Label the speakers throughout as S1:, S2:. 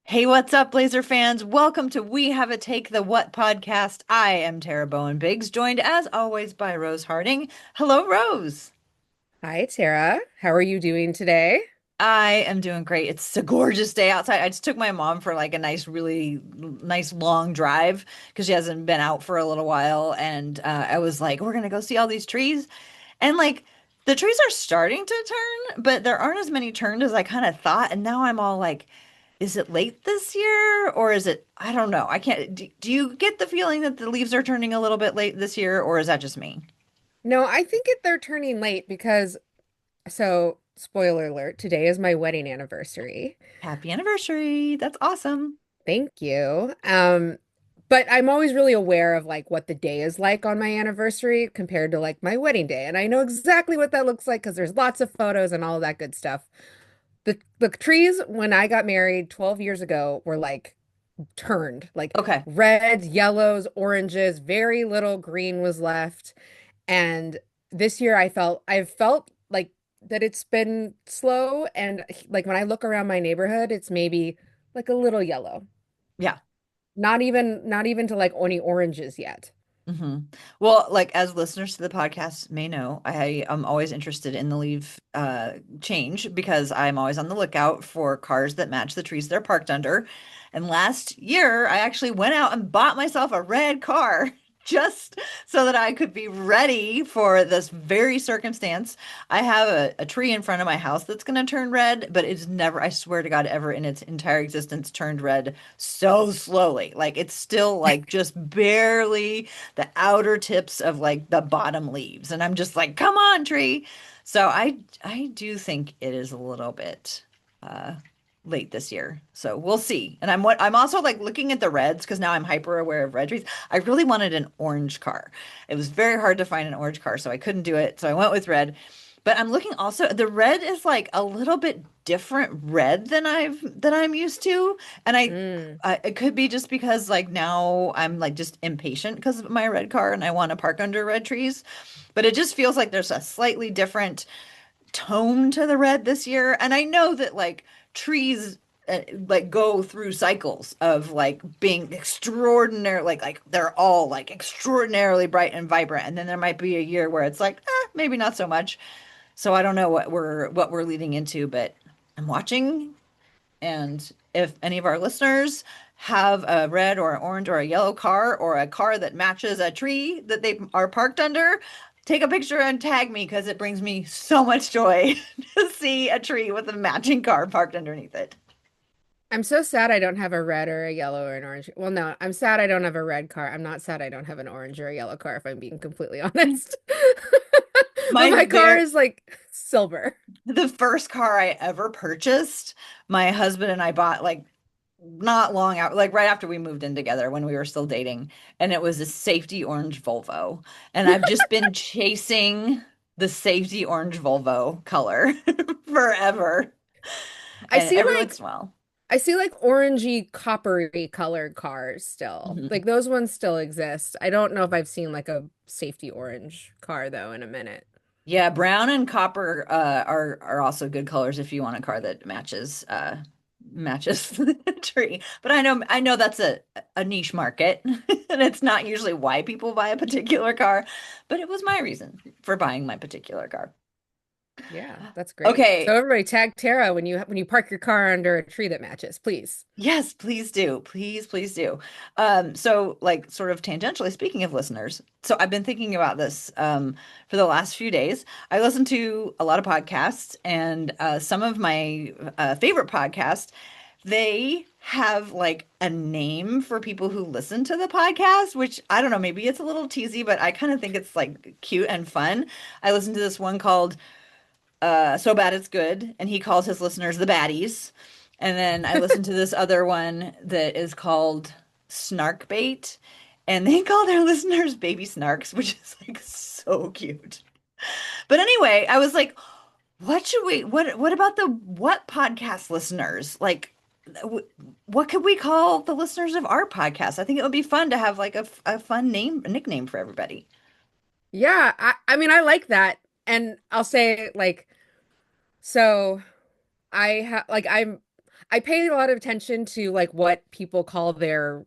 S1: Hey, what's up, Blazer fans? Welcome to We Have a Take the What podcast. I am Tara Bowen Biggs, joined as always by Rose Harding. Hello, Rose.
S2: Hi, Tara. How are you doing today?
S1: I am doing great. It's a gorgeous day outside. I just took my mom for like a nice, really nice long drive because she hasn't been out for a little while. And I was like, we're going to go see all these trees. And like the trees are starting to turn, but there aren't as many turned as I kind of thought. And now I'm all like, is it late this year or is it? I don't know. I can't. Do you get the feeling that the leaves are turning a little bit late this year, or is that just me?
S2: No, I think they're turning late because, spoiler alert, today is my wedding anniversary.
S1: Happy anniversary. That's awesome.
S2: Thank you. But I'm always really aware of like what the day is like on my anniversary compared to like my wedding day. And I know exactly what that looks like because there's lots of photos and all that good stuff. The trees when I got married 12 years ago were like turned, like
S1: Okay.
S2: reds, yellows, oranges, very little green was left. And this year I've felt like that it's been slow and like when I look around my neighborhood, it's maybe like a little yellow.
S1: Yeah.
S2: Not even to like any oranges yet.
S1: hmm Well, like as listeners to the podcast may know, I am always interested in the leaf change because I'm always on the lookout for cars that match the trees they're parked under. And last year, I actually went out and bought myself a red car just so that I could be ready for this very circumstance. I have a tree in front of my house that's going to turn red, but it's never, I swear to God, ever in its entire existence turned red so slowly. Like it's still like just barely the outer tips of like the bottom leaves. And I'm just like, come on, tree. So I do think it is a little bit uh late this year. So we'll see. And I'm also like looking at the reds because now I'm hyper aware of red trees. I really wanted an orange car. It was very hard to find an orange car, so I couldn't do it. So I went with red. But I'm looking also, the red is like a little bit different red than I'm used to. And
S2: Mm.
S1: it could be just because like now I'm like just impatient because of my red car and I want to park under red trees. But it just feels like there's a slightly different tone to the red this year. And I know that like trees like go through cycles of like being extraordinary like they're all like extraordinarily bright and vibrant, and then there might be a year where it's like maybe not so much. So I don't know what we're leading into, but I'm watching. And if any of our listeners have a red or an orange or a yellow car or a car that matches a tree that they are parked under, take a picture and tag me because it brings me so much joy to see a tree with a matching car parked underneath it.
S2: I'm so sad I don't have a red or a yellow or an orange. Well, no, I'm sad I don't have a red car. I'm not sad I don't have an orange or a yellow car, if I'm being completely honest. But
S1: My
S2: my car
S1: very
S2: is like silver.
S1: The first car I ever purchased, my husband and I bought like not long out, like right after we moved in together when we were still dating, and it was a safety orange Volvo. And I've just been chasing the safety orange Volvo color forever.
S2: I
S1: And
S2: see
S1: every once
S2: like
S1: in a while.
S2: I see like orangey, coppery colored cars still.
S1: Mhm.
S2: Like those ones still exist. I don't know if I've seen like a safety orange car though in a minute.
S1: Yeah, brown and copper are also good colors if you want a car that matches the tree. But I know that's a niche market, and it's not usually why people buy a particular car, but it was my reason for buying my particular car.
S2: Yeah, that's great. So
S1: Okay,
S2: everybody tag Tara when you park your car under a tree that matches, please.
S1: yes, please do. Please, please do. So like sort of tangentially speaking of listeners, so I've been thinking about this for the last few days. I listen to a lot of podcasts, and some of my favorite podcasts, they have like a name for people who listen to the podcast, which I don't know, maybe it's a little teasy, but I kind of think it's like cute and fun. I listened to this one called So Bad It's Good, and he calls his listeners the baddies. And then I listened to this other one that is called Snark Bait, and they call their listeners baby snarks, which is like so cute. But anyway, I was like, what about the what podcast listeners? Like what could we call the listeners of our podcast? I think it would be fun to have like a fun a nickname for everybody.
S2: Yeah, I mean I like that. And I'll say like so I have like I pay a lot of attention to like what people call their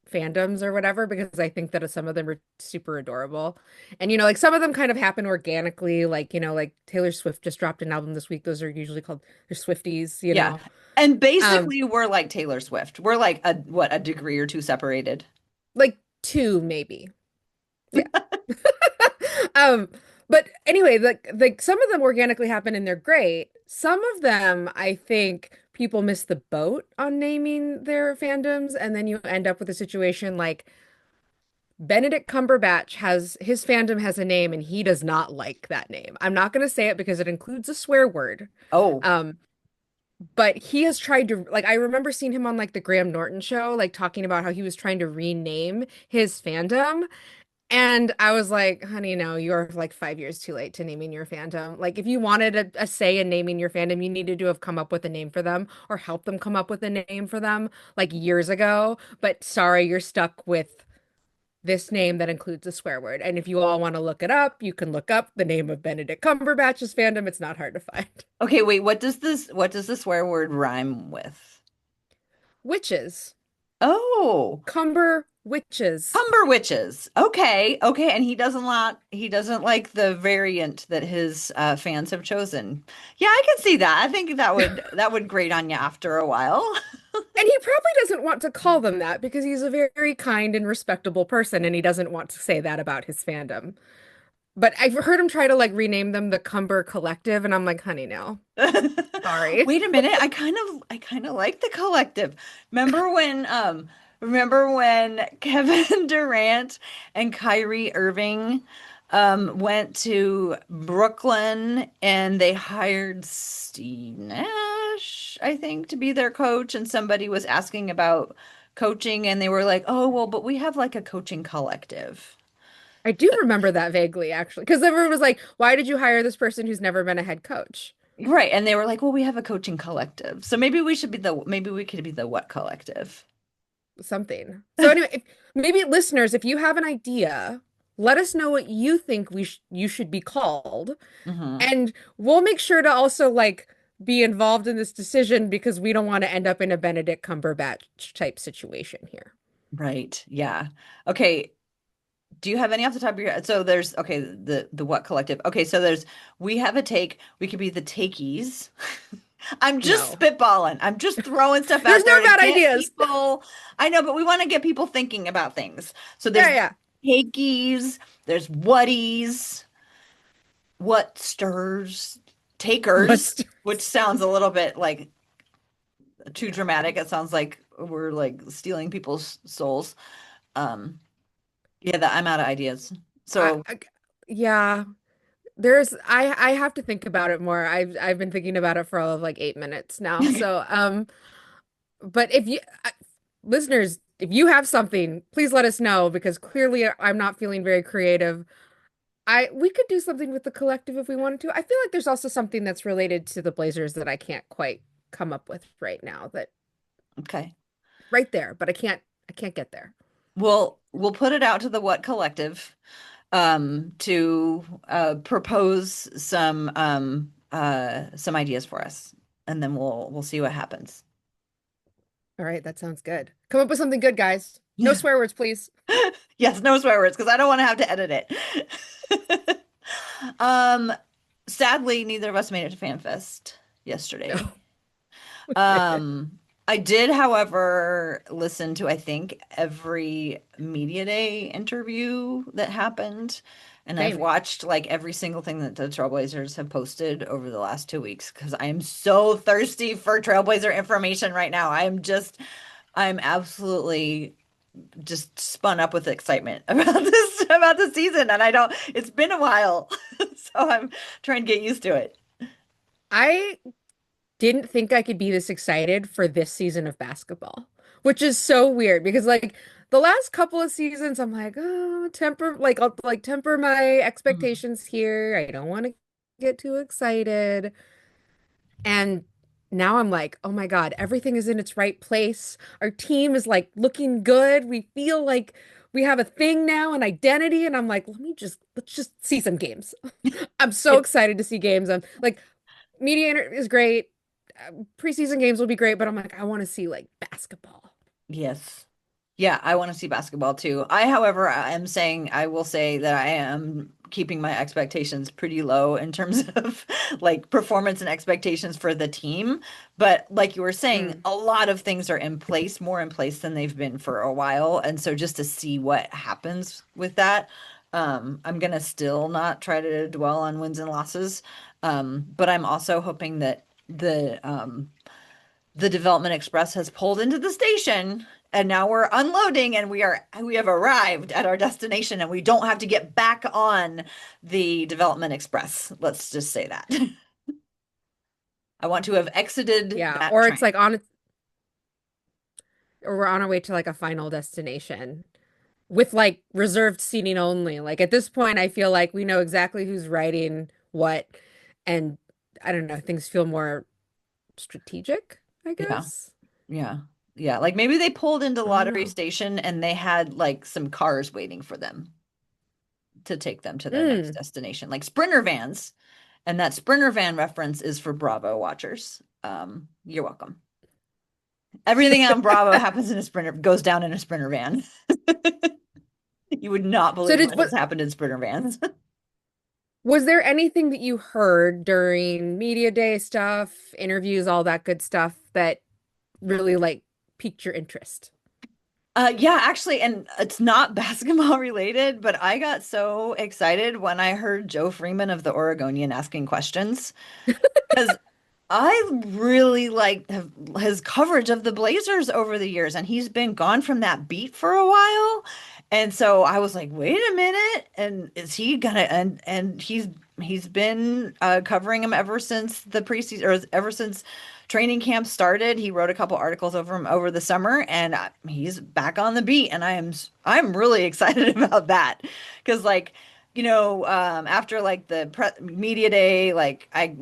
S2: fandoms or whatever because I think that some of them are super adorable. And like some of them kind of happen organically, like like Taylor Swift just dropped an album this week. Those are usually called they're Swifties.
S1: Yeah. And
S2: Um
S1: basically we're like Taylor Swift. We're like a degree or two separated.
S2: like two maybe. Yeah. Um, but anyway, like some of them organically happen and they're great. Some of them, I think people miss the boat on naming their fandoms, and then you end up with a situation like Benedict Cumberbatch has his fandom has a name and he does not like that name. I'm not going to say it because it includes a swear word.
S1: Oh,
S2: Um, but he has tried to like I remember seeing him on like the Graham Norton show, like talking about how he was trying to rename his fandom. And I was like, honey, no, you're like 5 years too late to naming your fandom. Like, if you wanted a say in naming your fandom, you needed to have come up with a name for them or help them come up with a name for them like years ago. But sorry, you're stuck with this name that includes a swear word. And if you all want to look it up, you can look up the name of Benedict Cumberbatch's fandom. It's not hard to find.
S1: okay, wait, what does the swear word rhyme with?
S2: Witches.
S1: Oh,
S2: Cumber witches.
S1: Humber witches. Okay, okay, and he doesn't like the variant that his fans have chosen. Yeah, I can see that. I think that would grate on you after a while.
S2: And he probably doesn't want to call them that because he's a very kind and respectable person and he doesn't want to say that about his fandom. But I've heard him try to like rename them the Cumber Collective, and I'm like, honey, no. Sorry.
S1: Wait a minute. I kind of like the collective. Remember when Kevin Durant and Kyrie Irving went to Brooklyn and they hired Steve Nash, I think, to be their coach, and somebody was asking about coaching and they were like, "Oh, well, but we have like a coaching collective."
S2: I do remember that vaguely, actually, because everyone was like, why did you hire this person who's never been a head coach?
S1: Right. And they were like, "Well, we have a coaching collective." So maybe we could be the what collective?
S2: Something. So anyway, maybe listeners, if you have an idea, let us know what you think you should be called,
S1: Hmm.
S2: and we'll make sure to also like be involved in this decision because we don't want to end up in a Benedict Cumberbatch type situation here.
S1: Right. Yeah. Okay. Do you have any off the top of your head? So there's okay, the what collective. Okay, so we have a take. We could be the takeys. I'm just
S2: No.
S1: spitballing. I'm just throwing stuff
S2: There's
S1: out there
S2: no
S1: to
S2: bad
S1: get
S2: ideas.
S1: people. I know, but we want to get people thinking about things. So
S2: Yeah,
S1: there's
S2: yeah.
S1: takeys, there's whaties, what stirs, takers,
S2: What's
S1: which sounds a little bit like too dramatic. It sounds like we're like stealing people's souls. Um, yeah, that I'm out of ideas.
S2: I,
S1: So
S2: I yeah. I have to think about it more. I've been thinking about it for all of like 8 minutes now. So but if you listeners, if you have something, please let us know because clearly I'm not feeling very creative. I we could do something with the collective if we wanted to. I feel like there's also something that's related to the Blazers that I can't quite come up with right now that
S1: okay.
S2: right there, but I can't get there.
S1: We'll put it out to the What Collective to propose some ideas for us, and then we'll see what happens.
S2: All right, that sounds good. Come up with something good, guys. No swear words, please.
S1: Yes, no swear words because I don't want to have to edit it. Um, sadly, neither of us made it to FanFest yesterday. Um, I did, however, listen to, I think, every Media Day interview that happened. And I've
S2: Same.
S1: watched like every single thing that the Trailblazers have posted over the last 2 weeks because I am so thirsty for Trailblazer information right now. I'm absolutely just spun up with excitement about this season. And it's been a while. So I'm trying to get used to it.
S2: I didn't think I could be this excited for this season of basketball, which is so weird because like the last couple of seasons, I'm like, oh, I'll like temper my
S1: Mhm.
S2: expectations here. I don't want to get too excited. And now I'm like, oh my God, everything is in its right place. Our team is like looking good. We feel like we have a thing now, an identity. And I'm like, let's just see some games. I'm so
S1: It,
S2: excited to see games. I'm like, is great. preseason games will be great, but I'm like, I want to see like basketball.
S1: Yes. Yeah, I want to see basketball too. However, I am saying I will say that I am keeping my expectations pretty low in terms of like performance and expectations for the team. But like you were saying,
S2: Mm,
S1: a lot of things are in place, more in place than they've been for a while. And so just to see what happens with that, I'm gonna still not try to dwell on wins and losses. But I'm also hoping that the Development Express has pulled into the station and now we're unloading and we have arrived at our destination and we don't have to get back on the Development Express. Let's just say that. I want to have exited
S2: yeah,
S1: that
S2: or it's like
S1: train.
S2: on or we're on our way to like a final destination with like reserved seating only. Like at this point, I feel like we know exactly who's writing what, and I don't know, things feel more strategic, I
S1: Yeah.
S2: guess.
S1: Yeah. Yeah. Like maybe they pulled into
S2: I don't
S1: Lottery
S2: know.
S1: Station and they had like some cars waiting for them to take them to their next
S2: Mm.
S1: destination, like Sprinter vans. And that Sprinter van reference is for Bravo watchers. You're welcome. Everything on Bravo happens in a Sprinter, goes down in a Sprinter van. You would not
S2: So
S1: believe
S2: did
S1: what has
S2: what
S1: happened in Sprinter vans.
S2: was there anything that you heard during media day stuff, interviews, all that good stuff that really like piqued your interest?
S1: Yeah, actually, and it's not basketball related, but I got so excited when I heard Joe Freeman of the Oregonian asking questions because I really like his coverage of the Blazers over the years, and he's been gone from that beat for a while. And so I was like, wait a minute, and is he gonna and he's been covering him ever since the preseason or ever since training camp started. He wrote a couple articles over him over the summer, and he's back on the beat, and I'm really excited about that because like after like the media day, like I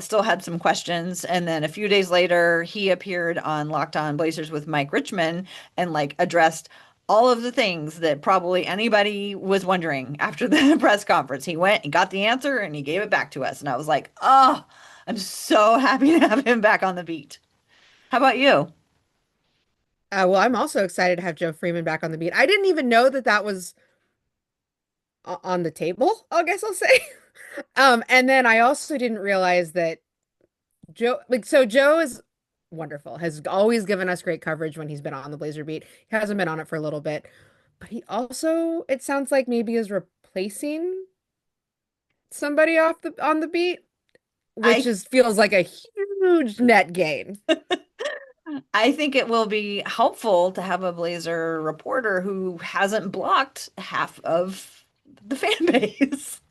S1: still had some questions, and then a few days later, he appeared on Locked On Blazers with Mike Richman and like addressed all of the things that probably anybody was wondering after the press conference. He went and got the answer, and he gave it back to us, and I was like, oh, I'm so happy to have him back on the beat. How about you?
S2: Well, I'm also excited to have Joe Freeman back on the beat. I didn't even know that that was on the table, I guess I'll say. And then I also didn't realize that Joe, like, so Joe is wonderful, has always given us great coverage when he's been on the Blazer beat. He hasn't been on it for a little bit, but he also, it sounds like maybe is replacing somebody off the on the beat, which
S1: I
S2: is feels like a huge net gain.
S1: I think it will be helpful to have a Blazer reporter who hasn't blocked half of the fan base.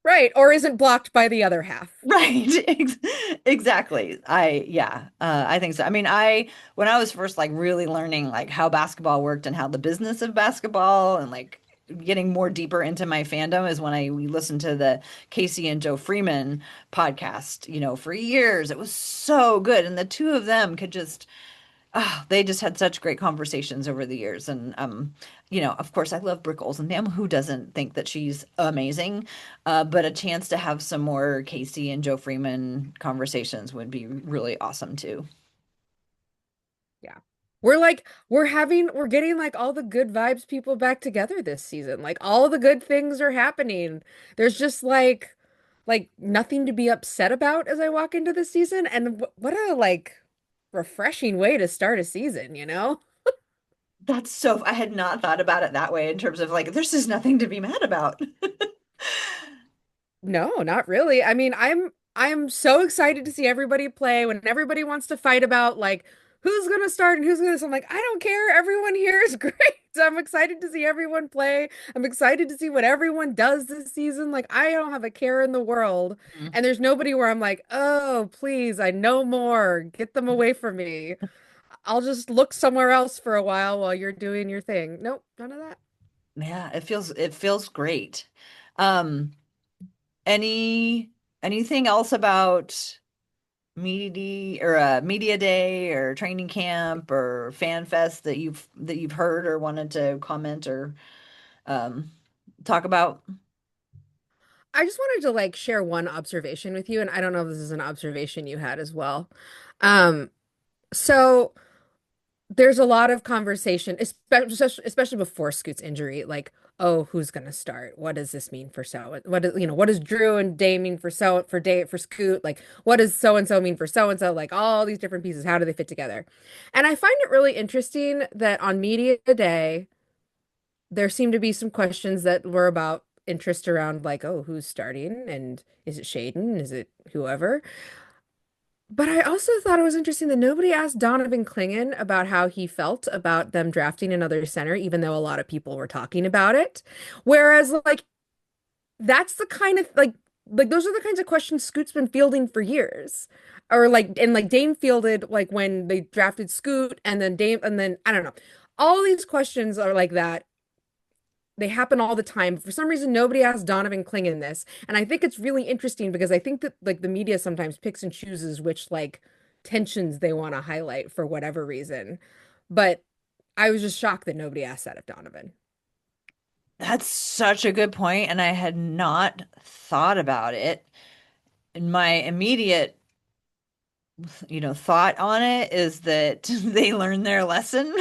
S2: Right, or isn't blocked by the other half.
S1: Right. Exactly. Yeah, I think so. I mean, when I was first like really learning like how basketball worked and how the business of basketball and like getting more deeper into my fandom is when we listened to the Casey and Joe Freeman podcast, for years. It was so good. And the two of them could just they just had such great conversations over the years. And of course I love Brooke Olsendam. Who doesn't think that she's amazing? But a chance to have some more Casey and Joe Freeman conversations would be really awesome too.
S2: Yeah. We're getting like all the good vibes people back together this season. Like all the good things are happening. There's just like nothing to be upset about as I walk into the season. And what a like refreshing way to start a season, you know?
S1: That's so, I had not thought about it that way in terms of like, there's just nothing to be mad about.
S2: No, not really. I mean, I'm so excited to see everybody play when everybody wants to fight about like who's gonna start and who's gonna. So I'm like, I don't care. Everyone here is great. So I'm excited to see everyone play. I'm excited to see what everyone does this season. Like, I don't have a care in the world.
S1: Mm.
S2: And there's nobody where I'm like, oh, please, I know more. Get them away from me. I'll just look somewhere else for a while you're doing your thing. Nope, none of that.
S1: Yeah, it feels great. Um, any anything else about media day or training camp or fan fest that you've heard or wanted to comment or um talk about?
S2: I just wanted to like share one observation with you, and I don't know if this is an observation you had as well. Um, so there's a lot of conversation, especially before Scoot's injury, like, oh, who's gonna start? What does this mean for so? What is, what does Drew and Day mean for for Scoot? Like, what does so and so mean for so and so? Like all these different pieces, how do they fit together? And I find it really interesting that on media day, there seemed to be some questions that were about interest around like, oh, who's starting? And is it Shaden? Is it whoever? But I also thought it was interesting that nobody asked Donovan Clingan about how he felt about them drafting another center, even though a lot of people were talking about it. Whereas, like, that's the kind of like those are the kinds of questions Scoot's been fielding for years. Or like Dame fielded like when they drafted Scoot and then Dame and then I don't know. All these questions are like that. They happen all the time. For some reason, nobody asked Donovan Clingan this. And I think it's really interesting because I think that like the media sometimes picks and chooses which like tensions they want to highlight for whatever reason. But I was just shocked that nobody asked that of Donovan.
S1: That's such a good point, and I had not thought about it. And my immediate, thought on it is that they learned their lesson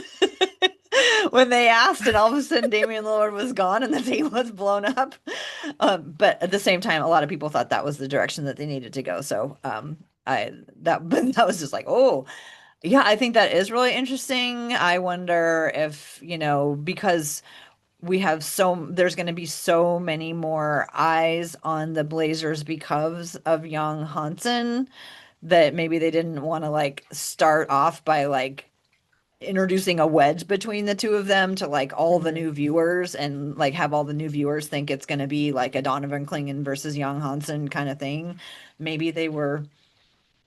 S1: when they asked, and all of a sudden Damian Lillard was gone and the team was blown up. But at the same time, a lot of people thought that was the direction that they needed to go. So, but that was just like, oh, yeah, I think that is really interesting. I wonder if, because there's going to be so many more eyes on the Blazers because of young Hansen that maybe they didn't want to like start off by like introducing a wedge between the two of them to like all the
S2: Mhm.
S1: new viewers and like have all the new viewers think it's going to be like a Donovan Clingan versus Young Hansen kind of thing. Maybe they were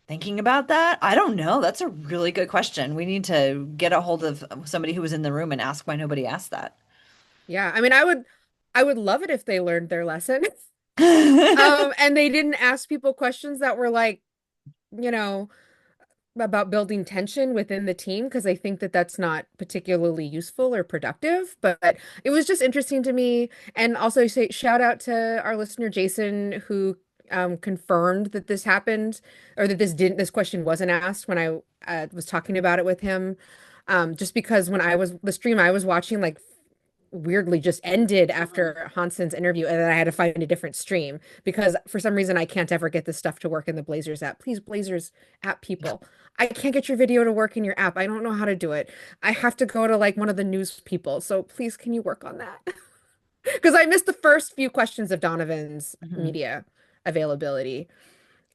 S1: thinking about that. I don't know. That's a really good question. We need to get a hold of somebody who was in the room and ask why nobody asked that.
S2: Yeah, I mean, I would love it if they learned their lesson. And they didn't ask people questions that were like, you know, about building tension within the team because I think that that's not particularly useful or productive. But it was just interesting to me. And also say shout out to our listener Jason who confirmed that this happened or that this question wasn't asked when I was talking about it with him. Just because when I was the stream I was watching like weirdly just ended after Hansen's interview, and then I had to find a different stream because for some reason I can't ever get this stuff to work in the Blazers app. Please, Blazers app people. I can't get your video to work in your app. I don't know how to do it. I have to go to like one of the news people. So please, can you work on that? Because I missed the first few questions of Donovan's
S1: Mhm.
S2: media availability.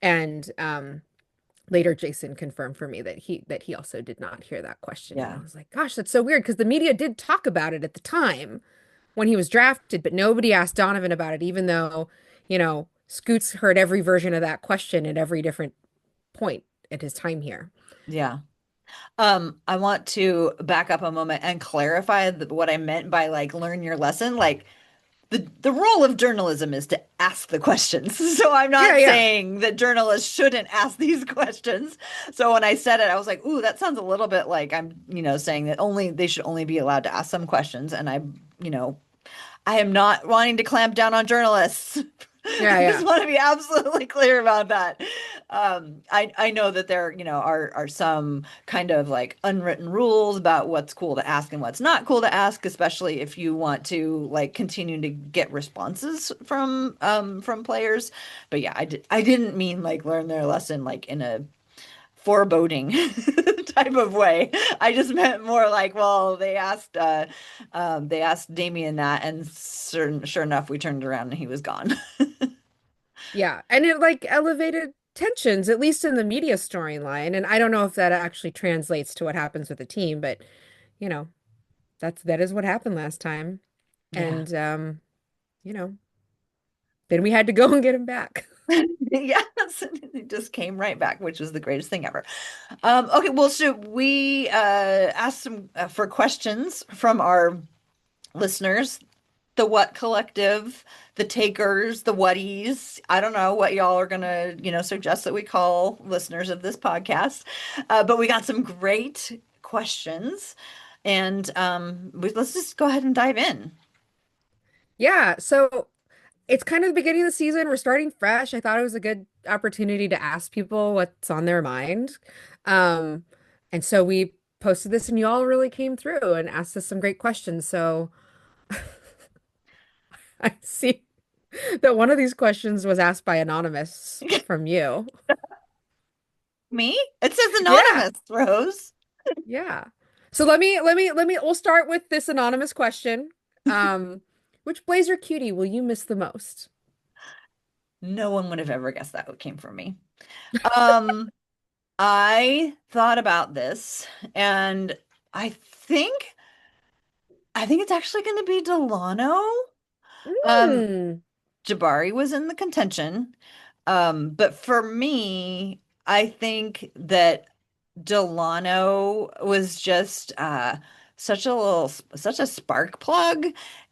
S2: And later Jason confirmed for me that he also did not hear that question. And I
S1: Yeah.
S2: was like, gosh, that's so weird because the media did talk about it at the time when he was drafted, but nobody asked Donovan about it, even though, Scoots heard every version of that question at every different point at his time here.
S1: Yeah. I want to back up a moment and clarify what I meant by like learn your lesson. Like the role of journalism is to ask the questions. So I'm
S2: Yeah,
S1: not
S2: yeah.
S1: saying that journalists shouldn't ask these questions. So when I said it, I was like, ooh, that sounds a little bit like I'm, saying that only they should only be allowed to ask some questions. And you know, I am not wanting to clamp down on journalists.
S2: Yeah,
S1: I just
S2: yeah.
S1: want to be absolutely clear about that. I know that there, are some kind of like unwritten rules about what's cool to ask and what's not cool to ask, especially if you want to like continue to get responses from players. But yeah, I didn't mean like learn their lesson like in a foreboding type of way. I just meant more like, well, they asked Damien that, and sure enough, we turned around and he was gone.
S2: Yeah. And it like elevated tensions, at least in the media storyline. And I don't know if that actually translates to what happens with the team, but you know, that is what happened last time.
S1: Yeah.
S2: And you know, then we had to go and get him back.
S1: Yes, it just came right back, which is the greatest thing ever. Okay, well, should we ask some for questions from our listeners? The What Collective, the Takers, the Whaties. I don't know what y'all are gonna, suggest that we call listeners of this podcast. But we got some great questions, and let's just go ahead and dive in.
S2: Yeah. So it's kind of the beginning of the season. We're starting fresh. I thought it was a good opportunity to ask people what's on their mind. Um, and so we posted this, and you all really came through and asked us some great questions. So I see that one of these questions was asked by Anonymous from you.
S1: Me? It says
S2: Yeah,
S1: anonymous, Rose.
S2: yeah. So we'll start with this anonymous question. Um, which Blazer cutie will you miss the most?
S1: No one would have ever guessed that came from me. Um, I thought about this and I think I think it's actually going to be Delano. Um,
S2: Hmm.
S1: Jabari was in the contention. But for me, I think that Delano was just such a spark plug,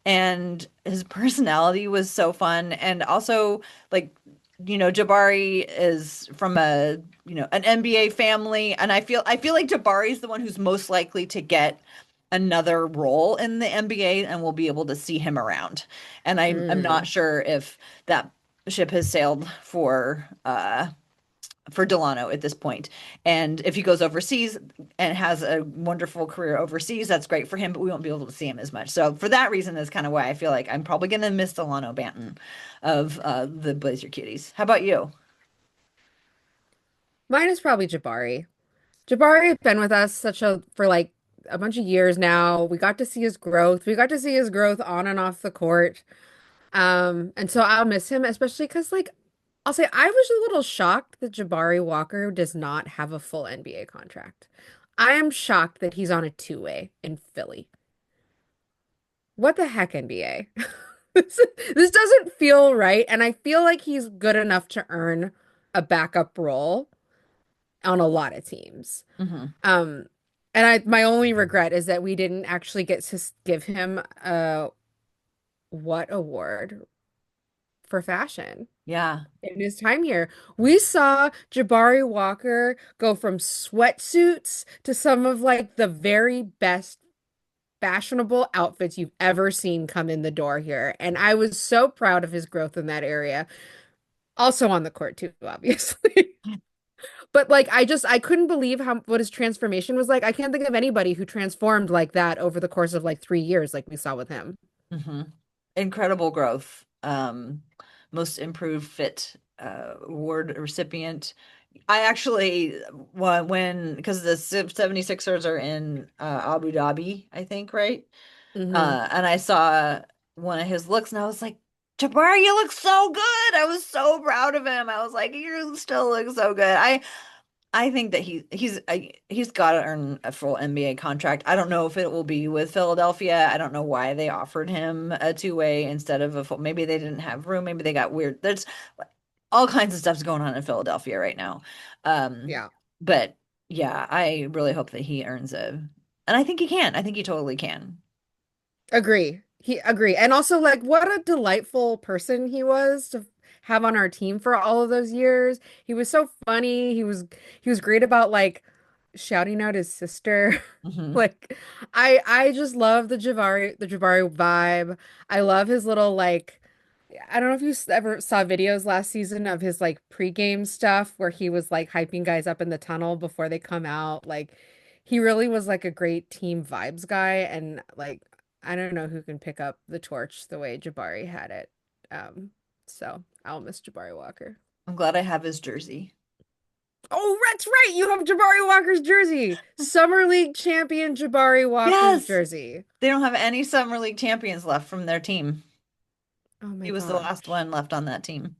S1: and his personality was so fun. And also, like, Jabari is from an NBA family, and I feel like Jabari is the one who's most likely to get another role in the NBA, and we'll be able to see him around. And I'm not
S2: Mm.
S1: sure if that ship has sailed for Delano at this point. And if he goes overseas and has a wonderful career overseas, that's great for him, but we won't be able to see him as much. So for that reason is kind of why I feel like I'm probably going to miss Delano Banton of the Blazer Cuties. How about you?
S2: Mine is probably Jabari. Jabari has been with us such a for like a bunch of years now. We got to see his growth. We got to see his growth on and off the court. And so I'll miss him, especially because like I'll say I was a little shocked that Jabari Walker does not have a full NBA contract. I am shocked that he's on a two-way in Philly. What the heck, NBA? This, this doesn't feel right, and I feel like he's good enough to earn a backup role on a lot of teams.
S1: Hmm.
S2: Um, and my only regret is that we didn't actually get to give him a what award for fashion
S1: Yeah.
S2: in his time here. We saw Jabari Walker go from sweatsuits to some of like the very best fashionable outfits you've ever seen come in the door here. And I was so proud of his growth in that area. Also on the court too, obviously. But like I couldn't believe how what his transformation was like. I can't think of anybody who transformed like that over the course of like 3 years, like we saw with him.
S1: Hmm. Incredible growth. Most improved fit award recipient. I actually, because the 76ers are in Abu Dhabi, I think, right?
S2: Hmm.
S1: And I saw one of his looks and I was like, Jabari, you look so good. I was so proud of him. I was like, you still look so good. I think that he's got to earn a full NBA contract. I don't know if it will be with Philadelphia. I don't know why they offered him a two-way instead of a full. Maybe they didn't have room. Maybe they got weird. There's all kinds of stuff's going on in Philadelphia right now. Um,
S2: Yeah.
S1: but yeah, I really hope that he earns and I think he can. I think he totally can.
S2: Agree. And also like what a delightful person he was to have on our team for all of those years. He was so funny. He was great about like shouting out his sister.
S1: Hmm.
S2: Like I just love the Jabari vibe. I love his little like I don't know if you ever saw videos last season of his like pregame stuff where he was like hyping guys up in the tunnel before they come out. Like he really was like a great team vibes guy and like I don't know who can pick up the torch the way Jabari had it. Um, so I'll miss Jabari Walker.
S1: I'm glad I have his jersey.
S2: Oh, that's right. You have Jabari Walker's jersey. Summer League champion Jabari Walker's
S1: Yes,
S2: jersey.
S1: they don't have any Summer League champions left from their team.
S2: Oh my
S1: He was the last
S2: gosh.
S1: one left on that team.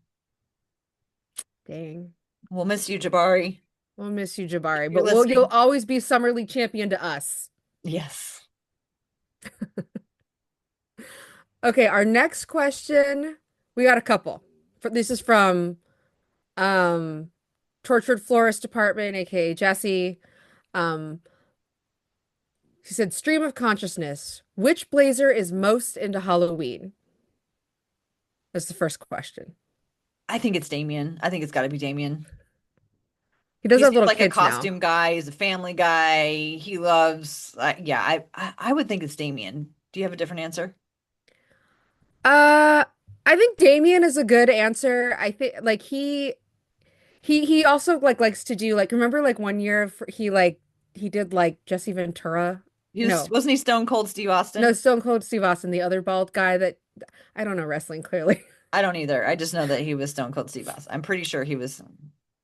S2: Dang.
S1: We'll miss you, Jabari.
S2: We'll miss you,
S1: If
S2: Jabari,
S1: you're
S2: but you'll
S1: listening.
S2: always be Summer League champion to us.
S1: Yes.
S2: Okay, our next question, we got a couple. This is from um Tortured Florist Department, aka Jesse. Um, she said, stream of consciousness. Which blazer is most into Halloween? That's the first question.
S1: I think it's Damien. I think it's got to be Damien.
S2: He does
S1: He
S2: have
S1: seems
S2: little
S1: like a
S2: kids now.
S1: costume guy. He's a family guy. He loves, yeah, I would think it's Damien. Do you have a different answer?
S2: Uh, I think Damien is a good answer. I think like he also like likes to do like remember like one year he did like Jesse Ventura. No.
S1: Wasn't he Stone Cold Steve
S2: No,
S1: Austin?
S2: Stone Cold Steve Austin, the other bald guy that I don't know wrestling clearly.
S1: I don't either. I just know that he was Stone Cold Steve Austin. I'm pretty sure he was.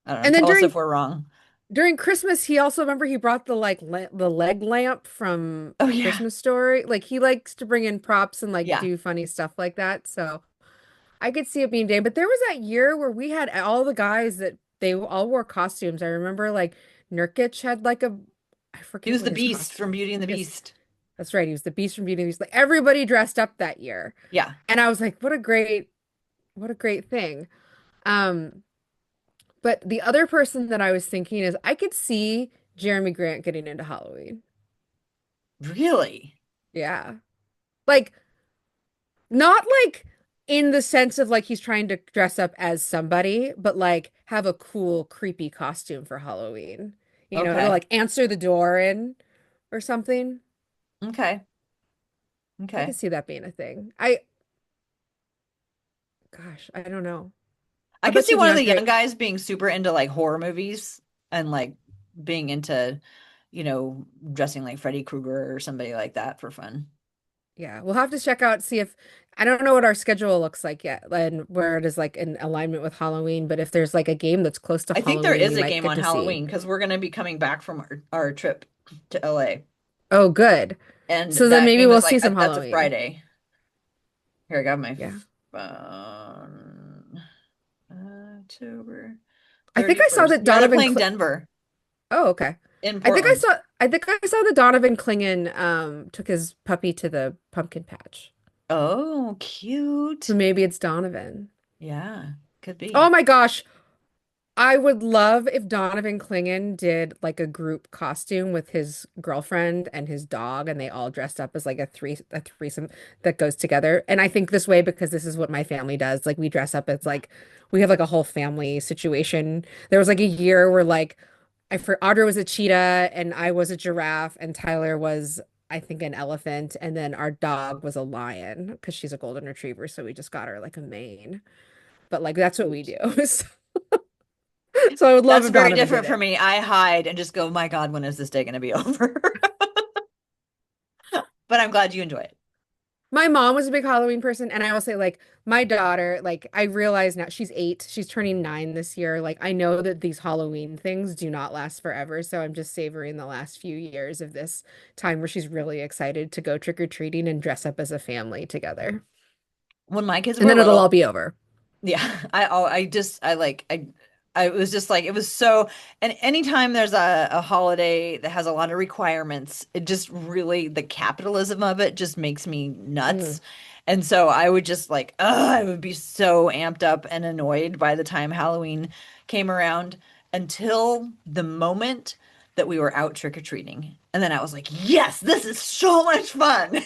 S1: I don't know.
S2: And then
S1: Tell us if we're wrong.
S2: during Christmas, he also remember he brought the like the leg lamp from
S1: Oh
S2: A
S1: yeah,
S2: Christmas Story. Like he likes to bring in props and like
S1: yeah.
S2: do funny stuff like that. So I could see it being Dave. But there was that year where we had all the guys that they all wore costumes. I remember like Nurkic had like a I
S1: He
S2: forget
S1: was
S2: what
S1: the
S2: his
S1: Beast
S2: costume.
S1: from Beauty and the
S2: Yes,
S1: Beast.
S2: that's right. He was the Beast from Beauty and the Beast. Like everybody dressed up that year.
S1: Yeah.
S2: And I was like, what a great thing. Um, but the other person that I was thinking is I could see Jeremy Grant getting into Halloween.
S1: Really?
S2: Yeah. Like, not like in the sense of like he's trying to dress up as somebody, but like have a cool, creepy costume for Halloween, to
S1: Okay.
S2: like answer the door in or something.
S1: Okay.
S2: I
S1: Okay.
S2: could see that being a thing. Gosh, I don't know.
S1: I
S2: How
S1: could
S2: about
S1: see
S2: you,
S1: one of the young
S2: DeAndre?
S1: guys being super into like horror movies and like being into, dressing like Freddy Krueger or somebody like that for fun.
S2: Yeah, we'll have to check out, see if I don't know what our schedule looks like yet and where it is like in alignment with Halloween, but if there's like a game that's close to
S1: I think there
S2: Halloween, we
S1: is a
S2: might
S1: game
S2: get
S1: on
S2: to see.
S1: Halloween because we're going to be coming back from our trip to LA.
S2: Oh, good.
S1: And
S2: So then
S1: that
S2: maybe
S1: game
S2: we'll
S1: is
S2: see
S1: like,
S2: some
S1: that's a
S2: Halloween.
S1: Friday. Here, I got my
S2: Yeah.
S1: phone. October
S2: I think I saw
S1: 31st.
S2: that
S1: Yeah, they're
S2: Donovan
S1: playing
S2: Cl
S1: Denver
S2: Oh, okay.
S1: in
S2: I think I
S1: Portland.
S2: saw I think I saw that Donovan Clingan took his puppy to the pumpkin patch.
S1: Oh,
S2: So
S1: cute.
S2: maybe it's Donovan.
S1: Yeah, could
S2: Oh
S1: be.
S2: my gosh. I would love if Donovan Clingan did like a group costume with his girlfriend and his dog, and they all dressed up as like a threesome that goes together. And I think this way because this is what my family does. Like we dress up as like we have like a whole family situation. There was like a year where like Audra was a cheetah and I was a giraffe and Tyler was I think an elephant and then our dog was a lion because she's a golden retriever, so we just got her like a mane. But like that's what we do. So I would love
S1: That's
S2: if
S1: very
S2: Donovan did
S1: different for
S2: it.
S1: me. I hide and just go, my God, when is this day going to be over? But I'm glad you enjoy it.
S2: My mom was a big Halloween person, and I will say, like, my daughter, like, I realize now she's 8, she's turning 9 this year. Like, I know that these Halloween things do not last forever, so I'm just savoring the last few years of this time where she's really excited to go trick-or-treating and dress up as a family together.
S1: When my kids
S2: And
S1: were
S2: then it'll all
S1: little,
S2: be over.
S1: yeah, I was just like, it was so, and anytime there's a holiday that has a lot of requirements, it just really, the capitalism of it just makes me
S2: Mm.
S1: nuts. And so I would just like, I would be so amped up and annoyed by the time Halloween came around until the moment that we were out trick-or-treating. And then I was like, yes, this is so much fun.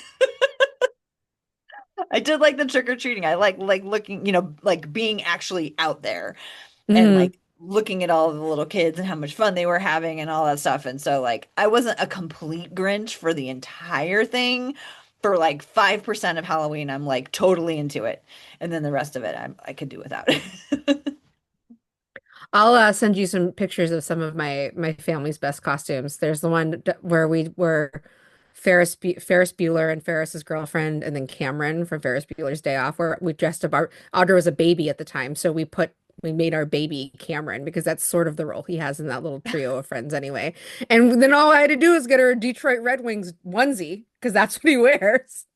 S1: I did like the trick-or-treating. I like looking, like being actually out there and
S2: Hmm.
S1: like looking at all the little kids and how much fun they were having and all that stuff. And so like I wasn't a complete Grinch for the entire thing. For like 5% of Halloween, I'm like totally into it. And then the rest of it I could do without it.
S2: I'll send you some pictures of some of my family's best costumes. There's the one where we were Ferris Bueller and Ferris's girlfriend, and then Cameron from Ferris Bueller's Day Off, where we dressed up our Audra was a baby at the time, so we made our baby Cameron because that's sort of the role he has in that little trio of friends anyway. And then all I had to do was get her a Detroit Red Wings onesie because that's what he wears.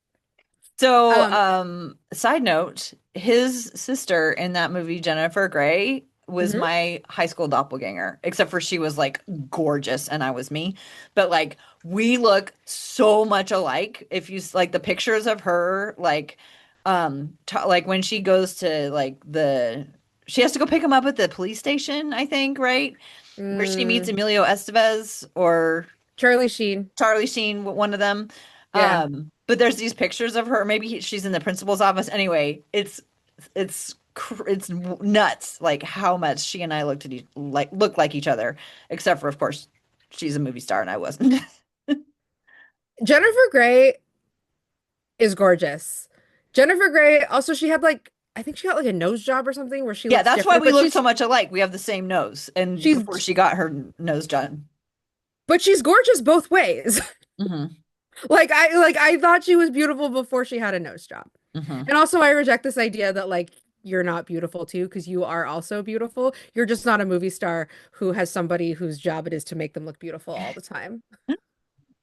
S1: So,
S2: Um,
S1: side note, his sister in that movie, Jennifer Grey, was
S2: mhm.
S1: my high school doppelganger, except for she was like gorgeous and I was me. But like we look so much alike. If you like the pictures of her, like like when she goes to like she has to go pick him up at the police station, I think, right? Where she meets
S2: Mm,
S1: Emilio Estevez or
S2: Charlie Sheen.
S1: Charlie Sheen, one of them.
S2: Yeah.
S1: But there's these pictures of her. Maybe she's in the principal's office. Anyway, it's nuts, like how much she and I look like each other. Except for, of course, she's a movie star and I wasn't.
S2: Jennifer Grey is gorgeous. Jennifer Grey, also she had like I think she got like a nose job or something where she
S1: Yeah,
S2: looks
S1: that's why
S2: different,
S1: we look so much alike. We have the same nose. And before
S2: she's
S1: she got her nose done.
S2: she's gorgeous both ways.
S1: Hmm.
S2: Like I thought she was beautiful before she had a nose job.
S1: Hmm.
S2: And also I reject this idea that like you're not beautiful too, because you are also beautiful. You're just not a movie star who has somebody whose job it is to make them look beautiful all the time.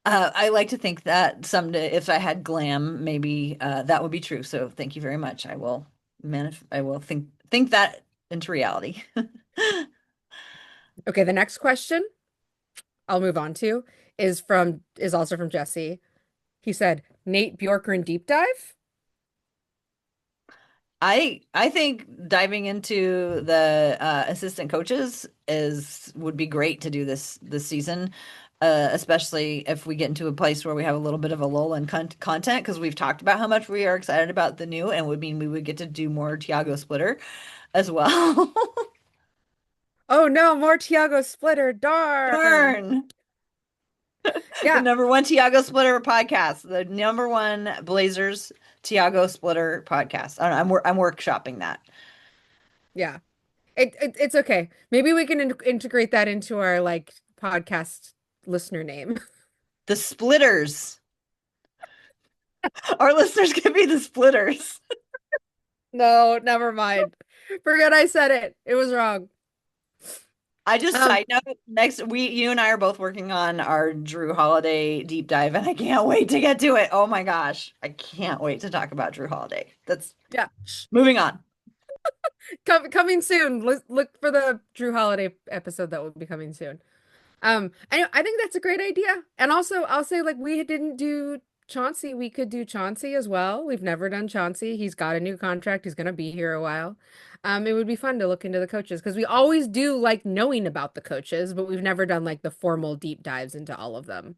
S1: I like to think that someday, if I had glam, maybe that would be true. So thank you very much. I will think that into reality.
S2: Okay, the next question I'll move on to is also from Jesse. He said, Nate Bjorkgren deep dive?
S1: I think diving into the assistant coaches is would be great to do this season, especially if we get into a place where we have a little bit of a lull in content because we've talked about how much we are excited about the new and would mean we would get to do more Tiago Splitter as well.
S2: Oh no, more Tiago Splitter. Darn.
S1: Darn. The
S2: Yeah,
S1: number one Tiago Splitter podcast, the number one Blazers Tiago Splitter podcast. I don't know, I'm workshopping that.
S2: yeah. It's okay. Maybe we can integrate that into our like podcast listener name.
S1: The Splitters. Our listeners can be the Splitters.
S2: No, never mind. Forget I said it. It was wrong.
S1: I just
S2: Um,
S1: side note next you and I are both working on our Drew Holiday deep dive and I can't wait to get to it. Oh my gosh. I can't wait to talk about Drew Holiday. That's
S2: yeah.
S1: moving on.
S2: Coming soon. Look for the Drew Holiday episode that will be coming soon. I think that's a great idea. And also, I'll say like we didn't do Chauncey. We could do Chauncey as well. We've never done Chauncey. He's got a new contract. He's gonna be here a while. It would be fun to look into the coaches because we always do like knowing about the coaches, but we've never done like the formal deep dives into all of them.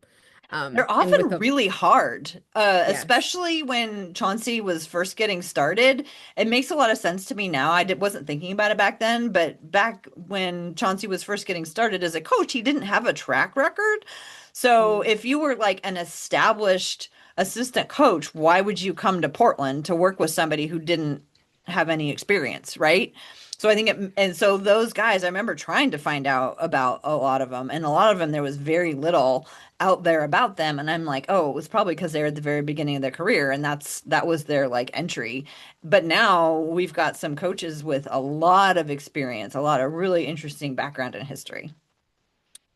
S1: They're
S2: And with
S1: often
S2: them,
S1: really hard,
S2: yes.
S1: especially when Chauncey was first getting started. It makes a lot of sense to me now. Wasn't thinking about it back then, but back when Chauncey was first getting started as a coach, he didn't have a track record. So
S2: Mm,
S1: if you were like an established assistant coach, why would you come to Portland to work with somebody who didn't have any experience, right? So I think and so those guys, I remember trying to find out about a lot of them, and a lot of them there was very little out there about them, and I'm like, oh, it was probably because they were at the very beginning of their career, and that was their like entry. But now we've got some coaches with a lot of experience, a lot of really interesting background and history.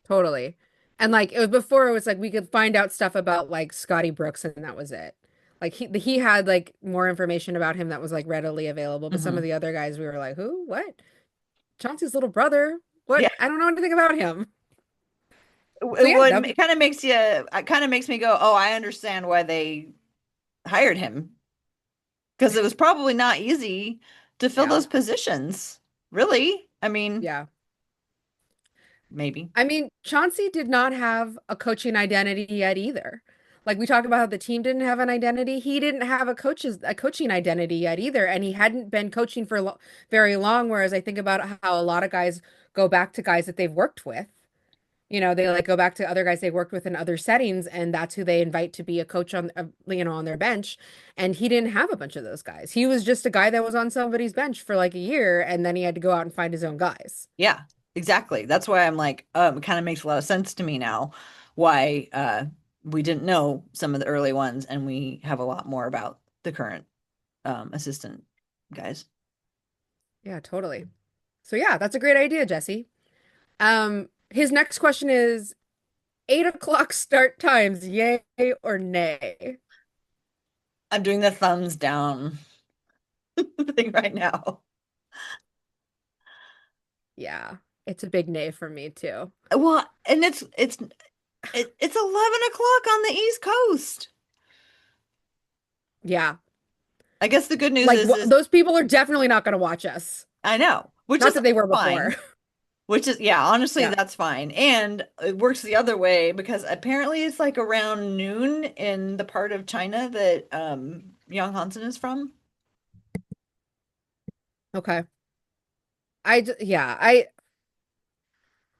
S2: totally. And like it was before, it was like we could find out stuff about like Scotty Brooks, and that was it. Like he had like more information about him that was like readily available, but some of
S1: Hmm.
S2: the other guys we were like, who? What? Chauncey's little brother?
S1: Yeah.
S2: What? I don't know anything about him. So
S1: It
S2: yeah,
S1: would
S2: that
S1: it kind of makes you it kind of makes me go, oh, I understand why they hired him because it was probably not easy to fill
S2: yeah.
S1: those positions. Really? I mean,
S2: Yeah.
S1: maybe.
S2: I mean, Chauncey did not have a coaching identity yet either. Like we talked about how the team didn't have an identity. He didn't have a coaching identity yet either, and he hadn't been coaching for very long. Whereas I think about how a lot of guys go back to guys that they've worked with. You know, they like go back to other guys they worked with in other settings, and that's who they invite to be a coach on, on their bench. And he didn't have a bunch of those guys. He was just a guy that was on somebody's bench for like a year, and then he had to go out and find his own guys.
S1: Yeah, exactly. That's why I'm like, it kind of makes a lot of sense to me now why we didn't know some of the early ones and we have a lot more about the current assistant guys.
S2: Yeah, totally. So yeah, that's a great idea, Jesse. His next question is 8 o'clock start times, yay or nay?
S1: I'm doing the thumbs down thing right now.
S2: Yeah, it's a big nay for me too.
S1: Well, and it's 11 o'clock on the East Coast.
S2: Yeah,
S1: I guess the good news
S2: like
S1: is
S2: those people are definitely not going to watch us.
S1: I know, which
S2: Not
S1: is
S2: that they were before.
S1: fine. Which is, yeah, honestly,
S2: Yeah.
S1: that's fine. And it works the other way because apparently it's like around noon in the part of China that Young Hansen is from.
S2: Okay. Yeah, I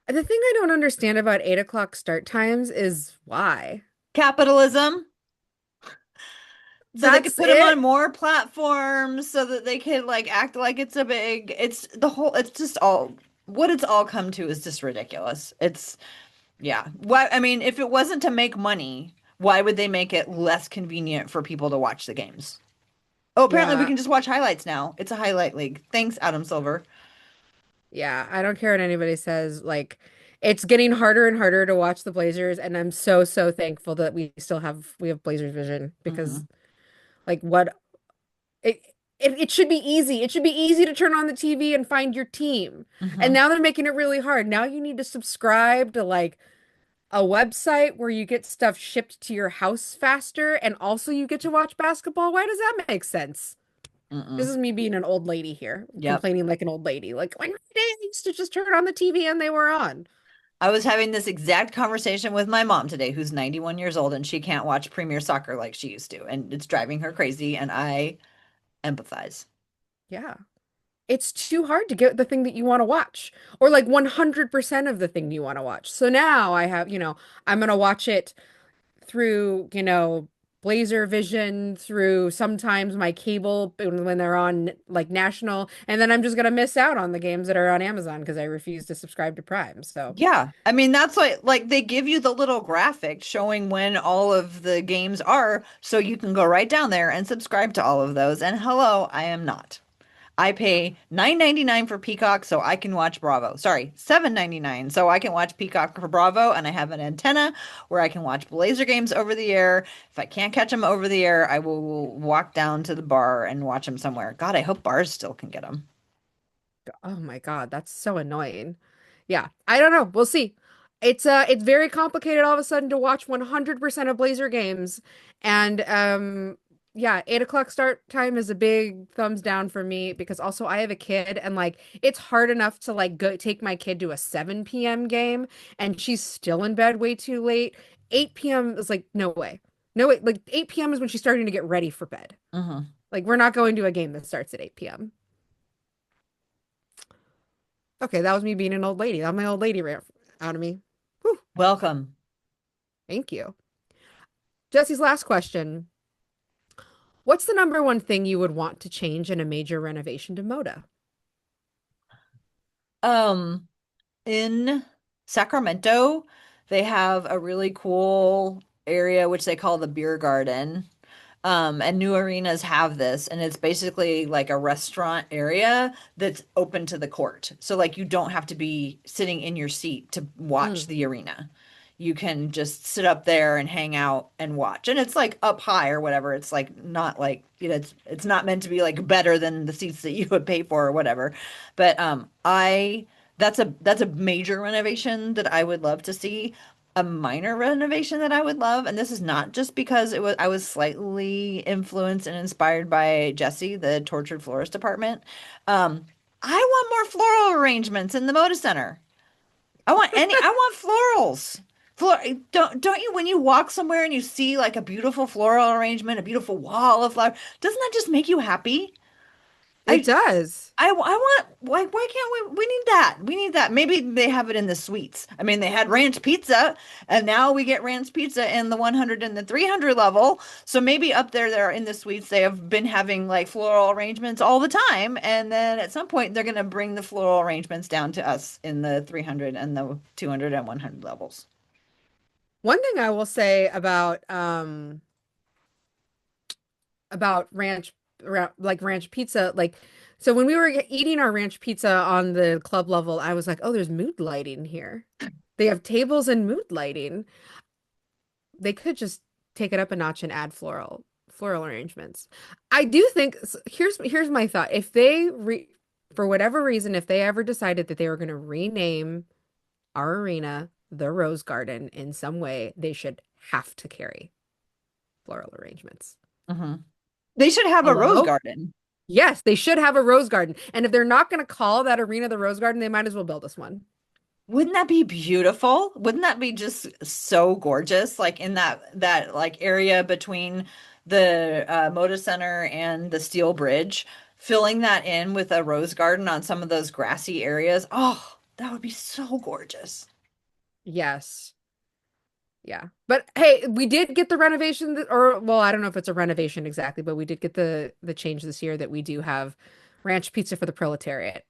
S2: the thing I don't understand about 8 o'clock start times is why.
S1: Capitalism. So they could
S2: That's
S1: put them on
S2: it.
S1: more platforms so that they could like act like it's a big, it's the whole, it's just all, what it's all come to is just ridiculous. It's, yeah. Why, I mean, if it wasn't to make money, why would they make it less convenient for people to watch the games? Oh, apparently we
S2: Yeah.
S1: can just watch highlights now. It's a highlight league. Thanks, Adam Silver.
S2: Yeah, I don't care what anybody says. Like, it's getting harder and harder to watch the Blazers, and I'm so, so thankful that we have Blazers vision because
S1: Hmm.
S2: like what it it should be easy. It should be easy to turn on the TV and find your team. And
S1: Hmm.
S2: now they're making it really hard. Now you need to subscribe to like a website where you get stuff shipped to your house faster, and also you get to watch basketball. Why does that make sense? This
S1: Mm-mm.
S2: is me being an old lady here,
S1: Yep.
S2: complaining like an old lady. Like, when I used to just turn on the TV and they were on.
S1: I was having this exact conversation with my mom today, who's 91 years old, and she can't watch Premier Soccer like she used to, and it's driving her crazy, and I empathize.
S2: Yeah. It's too hard to get the thing that you want to watch, or like 100% of the thing you want to watch. So now I have, I'm going to watch it through, Blazer Vision, through sometimes my cable when they're on like national, and then I'm just going to miss out on the games that are on Amazon because I refuse to subscribe to Prime. So,
S1: Yeah. I mean, that's like they give you the little graphic showing when all of the games are, so you can go right down there and subscribe to all of those. And hello, I am not. I pay 9.99 for Peacock so I can watch Bravo. Sorry, 7.99 so I can watch Peacock for Bravo, and I have an antenna where I can watch Blazer games over the air. If I can't catch them over the air, I will walk down to the bar and watch them somewhere. God, I hope bars still can get them.
S2: oh my God, that's so annoying. Yeah, I don't know. We'll see. It's very complicated all of a sudden to watch 100% of Blazer games. And yeah, 8 o'clock start time is a big thumbs down for me because also I have a kid and like it's hard enough to like go take my kid to a 7 p.m. game and she's still in bed way too late. 8 p.m. is like no way. No way. Like 8 p.m. is when she's starting to get ready for bed.
S1: Hmm.
S2: Like we're not going to a game that starts at 8 p.m. Okay, that was me being an old lady. That my old lady rant out of me. Whew,
S1: Welcome.
S2: thank you. Jesse's last question. What's the number one thing you would want to change in a major renovation to Moda?
S1: Um, in Sacramento, they have a really cool area which they call the beer garden. And new arenas have this, and it's basically like a restaurant area that's open to the court. So like you don't have to be sitting in your seat to watch
S2: Mm,
S1: the arena. You can just sit up there and hang out and watch. And it's like up high or whatever. It's like not like, it's not meant to be like better than the seats that you would pay for or whatever. But I that's a major renovation that I would love to see. A minor renovation that I would love, and this is not just because it was I was slightly influenced and inspired by Jesse, the tortured florist department. Um, I want more floral arrangements in the Moda Center. I want florals. Flor don't you when you walk somewhere and you see like a beautiful floral arrangement, a beautiful wall of flowers, doesn't that just make you happy?
S2: it does.
S1: I want why can't we need that. We need that. Maybe they have it in the suites. I mean, they had ranch pizza and now we get ranch pizza in the 100 and the 300 level. So maybe up there in the suites they have been having like floral arrangements all the time, and then at some point they're going to bring the floral arrangements down to us in the 300 and the 200 and 100 levels.
S2: One thing I will say about like ranch pizza, like so when we were eating our ranch pizza on the club level, I was like, "Oh, there's mood lighting here. They have tables and mood lighting. They could just take it up a notch and add floral arrangements." I do think here's my thought. If they re for whatever reason, if they ever decided that they were going to rename our arena the Rose Garden in some way, they should have to carry floral arrangements.
S1: Hmm. They should have a rose
S2: Hello?
S1: garden.
S2: Yes, they should have a rose garden. And if they're not going to call that arena the Rose Garden, they might as well build us one.
S1: Wouldn't that be beautiful? Wouldn't that be just so gorgeous? Like in that like area between the Moda Center and the Steel Bridge, filling that in with a rose garden on some of those grassy areas. Oh, that would be so gorgeous.
S2: Yes. Yeah. But hey, we did get the renovation or well, I don't know if it's a renovation exactly, but we did get the change this year that we do have ranch pizza for the proletariat.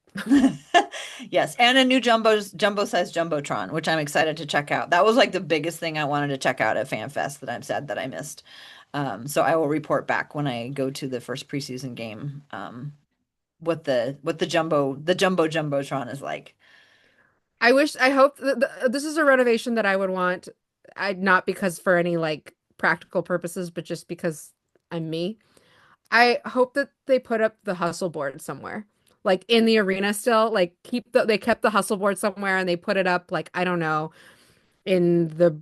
S1: Yes, and a new jumbo size jumbotron, which I'm excited to check out. That was like the biggest thing I wanted to check out at FanFest that I'm sad that I missed. So I will report back when I go to the first preseason game, what the jumbo jumbotron is like.
S2: I hope this is a renovation that I would want. I not because for any like practical purposes, but just because I'm me. I hope that they put up the hustle board somewhere. Like in the arena still, like they kept the hustle board somewhere and they put it up like I don't know, in the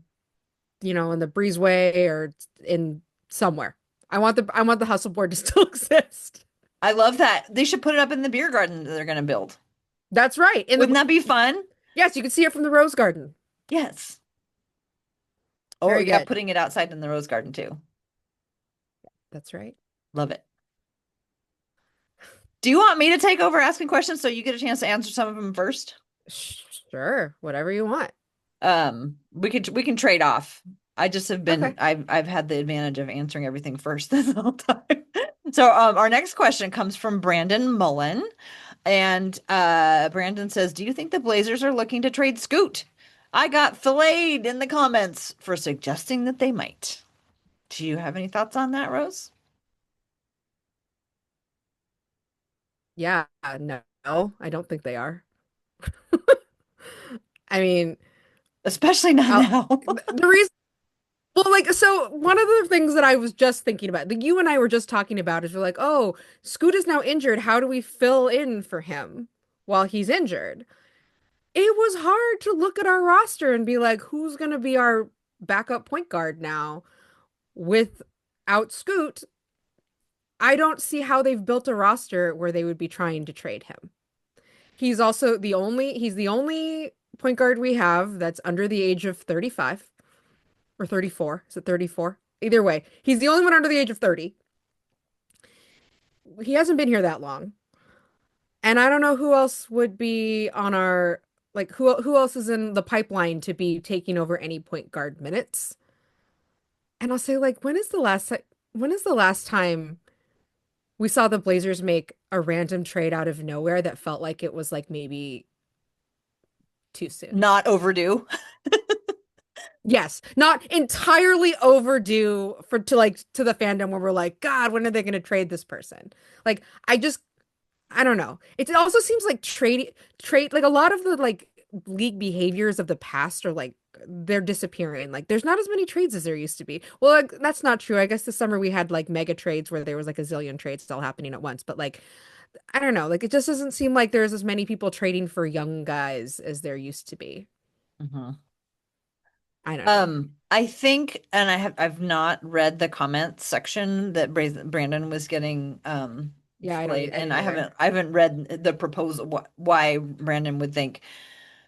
S2: in the breezeway or in somewhere. I want the hustle board to still exist.
S1: I love that. They should put it up in the beer garden that they're going to build.
S2: That's right. In
S1: Wouldn't
S2: the
S1: that be fun?
S2: Yes, you can see it from the rose garden.
S1: Yes. Oh,
S2: Very
S1: yeah,
S2: good.
S1: putting it outside in the rose garden too.
S2: That's right.
S1: Love it. Do you want me to take over asking questions so you get a chance to answer some of them first?
S2: Sure, whatever you want.
S1: We can trade off. I just have been
S2: Okay.
S1: I've had the advantage of answering everything first this whole time. So our next question comes from Brandon Mullen. And Brandon says, "Do you think the Blazers are looking to trade Scoot? I got filleted in the comments for suggesting that they might. Do you have any thoughts on that, Rose?
S2: Yeah, no, I don't think they are. I mean,
S1: Especially not
S2: I'll,
S1: now."
S2: the reason, well, like, so one of the things that I was just thinking about, that you and I were just talking about, is we're like, oh, Scoot is now injured. How do we fill in for him while he's injured? It was hard to look at our roster and be like, who's going to be our backup point guard now without Scoot? I don't see how they've built a roster where they would be trying to trade him. He's the only point guard we have that's under the age of 35 or 34. Is it 34? Either way, he's the only one under the age of 30. He hasn't been here that long. And I don't know who else would be on our like who else is in the pipeline to be taking over any point guard minutes. And I'll say like when is the last time we saw the Blazers make a random trade out of nowhere that felt like it was like maybe too soon?
S1: Not overdue.
S2: Yes, not entirely overdue for to like to the fandom where we're like, God, when are they going to trade this person? Like, I don't know. It also seems like trade like a lot of the like league behaviors of the past are like they're disappearing. Like, there's not as many trades as there used to be. Well, like, that's not true. I guess this summer we had like mega trades where there was like a zillion trades all happening at once. But like, I don't know. Like, it just doesn't seem like there's as many people trading for young guys as there used to be.
S1: Mhm.
S2: I don't know.
S1: I think, and I've not read the comments section that Brandon was getting
S2: Yeah,
S1: flayed,
S2: I
S1: and
S2: didn't either.
S1: I haven't read the proposal why Brandon would think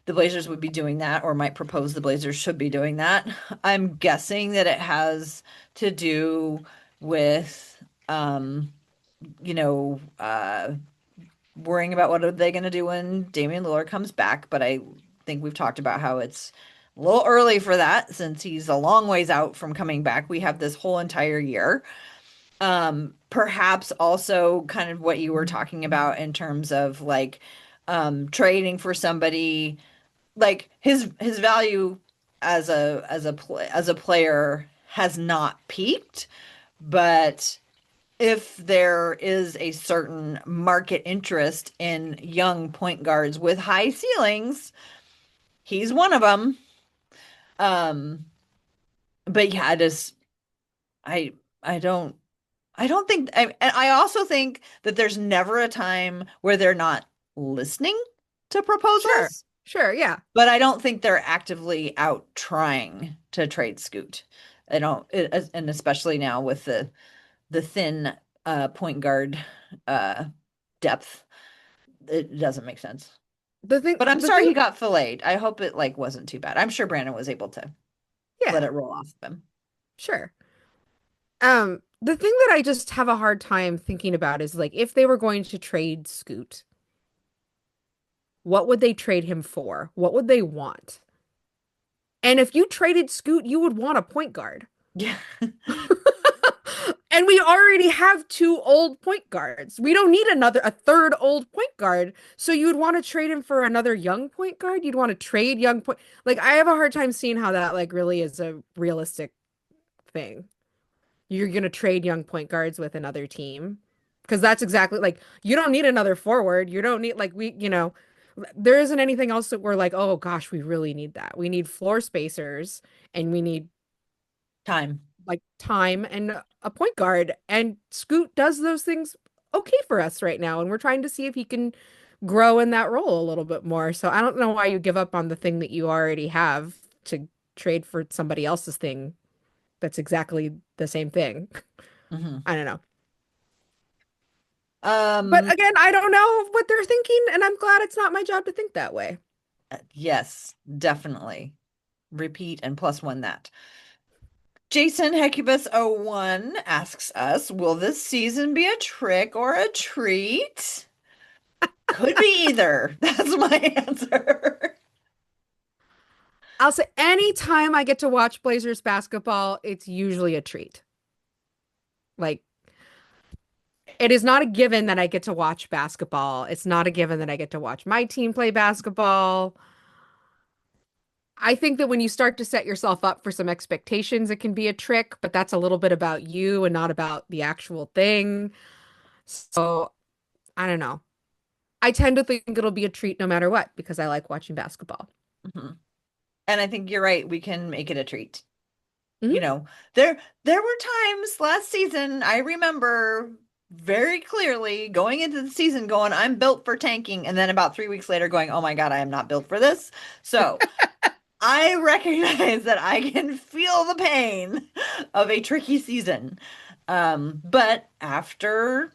S1: the Blazers would be doing that or might propose the Blazers should be doing that. I'm guessing that it has to do with you know, worrying about what are they going to do when Damian Lillard comes back, but I think we've talked about how it's a little early for that since he's a long ways out from coming back. We have this whole entire year. Perhaps also kind of what you were talking about in terms of like trading for somebody like his value as a player has not peaked, but if there is a certain market interest in young point guards with high ceilings, he's one of them. Um, but yeah, I I don't I don't think and I also think that there's never a time where they're not listening to
S2: Sure.
S1: proposals,
S2: Sure, yeah.
S1: but I don't think they're actively out trying to trade Scoot. I don't, and especially now with the thin point guard uh depth, it doesn't make sense. But I'm
S2: The
S1: sorry
S2: thing,
S1: he got filleted. I hope it like wasn't too bad. I'm sure Brandon was able to let
S2: yeah,
S1: it roll off of him.
S2: sure. The thing that I just have a hard time thinking about is like if they were going to trade Scoot, what would they trade him for? What would they want? And if you traded Scoot, you would want a point guard.
S1: Yeah.
S2: And we already have two old point guards. We don't need a third old point guard. So you'd want to trade him for another young point guard. You'd want to trade young point. Like I have a hard time seeing how that like really is a realistic thing. You're gonna trade young point guards with another team. Because that's exactly like you don't need another forward. You don't need like there isn't anything else that we're like, oh gosh, we really need that. We need floor spacers and we need
S1: Time.
S2: like time and a point guard. And Scoot does those things okay for us right now. And we're trying to see if he can grow in that role a little bit more. So I don't know why you give up on the thing that you already have to trade for somebody else's thing that's exactly the same thing.
S1: Hmm.
S2: I don't know. But
S1: Um,
S2: again, I don't know what they're thinking, and I'm glad it's not my job to think that way.
S1: yes, definitely. Repeat and plus one that. Jason Hecubus 01 asks us, will this season be a trick or a treat? Could be either. That's my answer.
S2: I'll say anytime I get to watch Blazers basketball, it's usually a treat. Like, it is not a given that I get to watch basketball. It's not a given that I get to watch my team play basketball. I think that when you start to set yourself up for some expectations, it can be a trick, but that's a little bit about you and not about the actual thing. So I don't know. I tend to think it'll be a treat no matter what because I like watching basketball.
S1: Mhm. And I think you're right. We can make it a treat. You
S2: Mhm.
S1: know, there were times last season, I remember very clearly going into the season going, I'm built for tanking, and then about 3 weeks later going, oh my God, I am not built for this. So I recognize that I can feel the pain of a tricky season. But after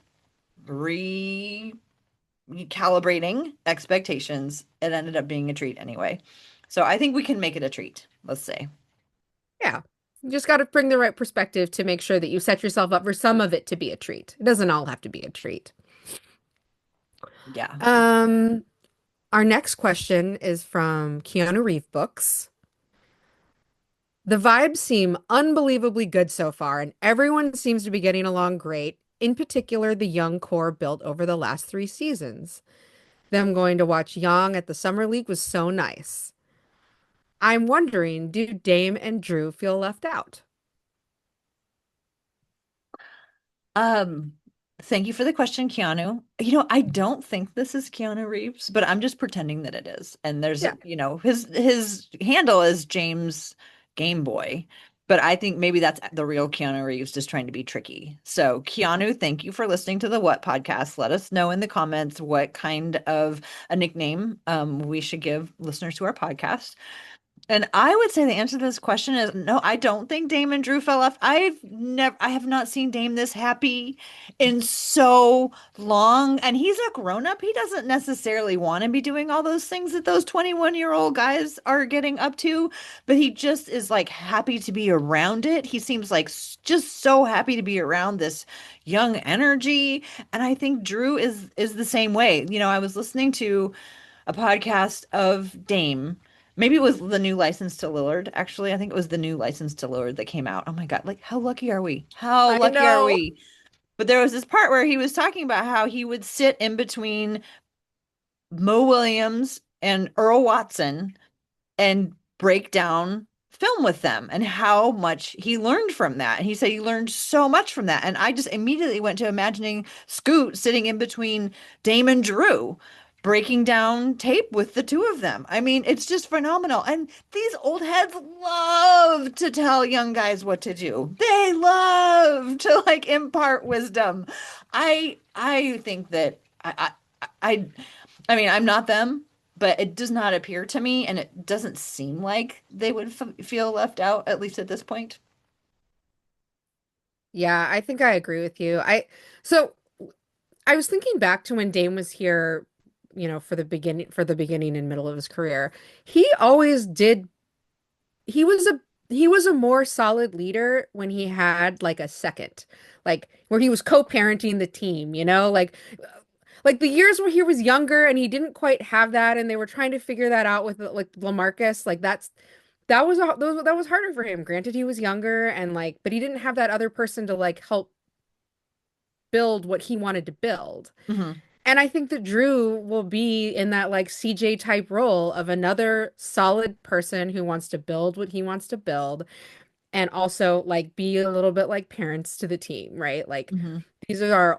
S1: recalibrating expectations, it ended up being a treat anyway. So I think we can make it a treat, let's say.
S2: Yeah. You just got to bring the right perspective to make sure that you set yourself up for some of it to be a treat. It doesn't all have to be a treat.
S1: Yeah.
S2: Um, our next question is from Keanu Reeve Books. The vibes seem unbelievably good so far, and everyone seems to be getting along great, in particular the young core built over the last 3 seasons. Them going to watch Yang at the Summer League was so nice. I'm wondering, do Dame and Drew feel left out?
S1: Um, Thank you for the question, Keanu. I don't think this is Keanu Reeves, but I'm just pretending that it is. And there's,
S2: Yeah,
S1: his handle is James Game Boy, but I think maybe that's the real Keanu Reeves just trying to be tricky. So, Keanu, thank you for listening to the What podcast. Let us know in the comments what kind of a nickname we should give listeners to our podcast. And I would say the answer to this question is no, I don't think Dame and Drew fell off. I have not seen Dame this happy in so long. And he's a grown up. He doesn't necessarily want to be doing all those things that those 21-year-old guys are getting up to, but he just is like happy to be around it. He seems like just so happy to be around this young energy. And I think Drew is the same way. I was listening to a podcast of Dame. Maybe it was the new License to Lillard. Actually, I think it was the new License to Lillard that came out. Oh my God, like how lucky are we? How
S2: I
S1: lucky are
S2: know.
S1: we? But there was this part where he was talking about how he would sit in between Mo Williams and Earl Watson and break down film with them and how much he learned from that. And he said he learned so much from that. And I just immediately went to imagining Scoot sitting in between Dame and Drew, breaking down tape with the two of them. I mean, it's just phenomenal. And these old heads love to tell young guys what to do. They love to like impart wisdom. I think that I I mean, I'm not them, but it does not appear to me, and it doesn't seem like they would f feel left out, at least at this point.
S2: Yeah, I think I agree with you. So I was thinking back to when Dame was here, for the beginning and middle of his career. He always did he was a more solid leader when he had like a second. Like where he was co-parenting the team, like the years where he was younger and he didn't quite have that and they were trying to figure that out with like LaMarcus, like that was harder for him. Granted, he was younger and like, but he didn't have that other person to like help build what he wanted to build.
S1: Hmm.
S2: And I think that Drew will be in that like CJ type role of another solid person who wants to build what he wants to build and also like be a little bit like parents to the team, right? Like
S1: Hmm.
S2: these are our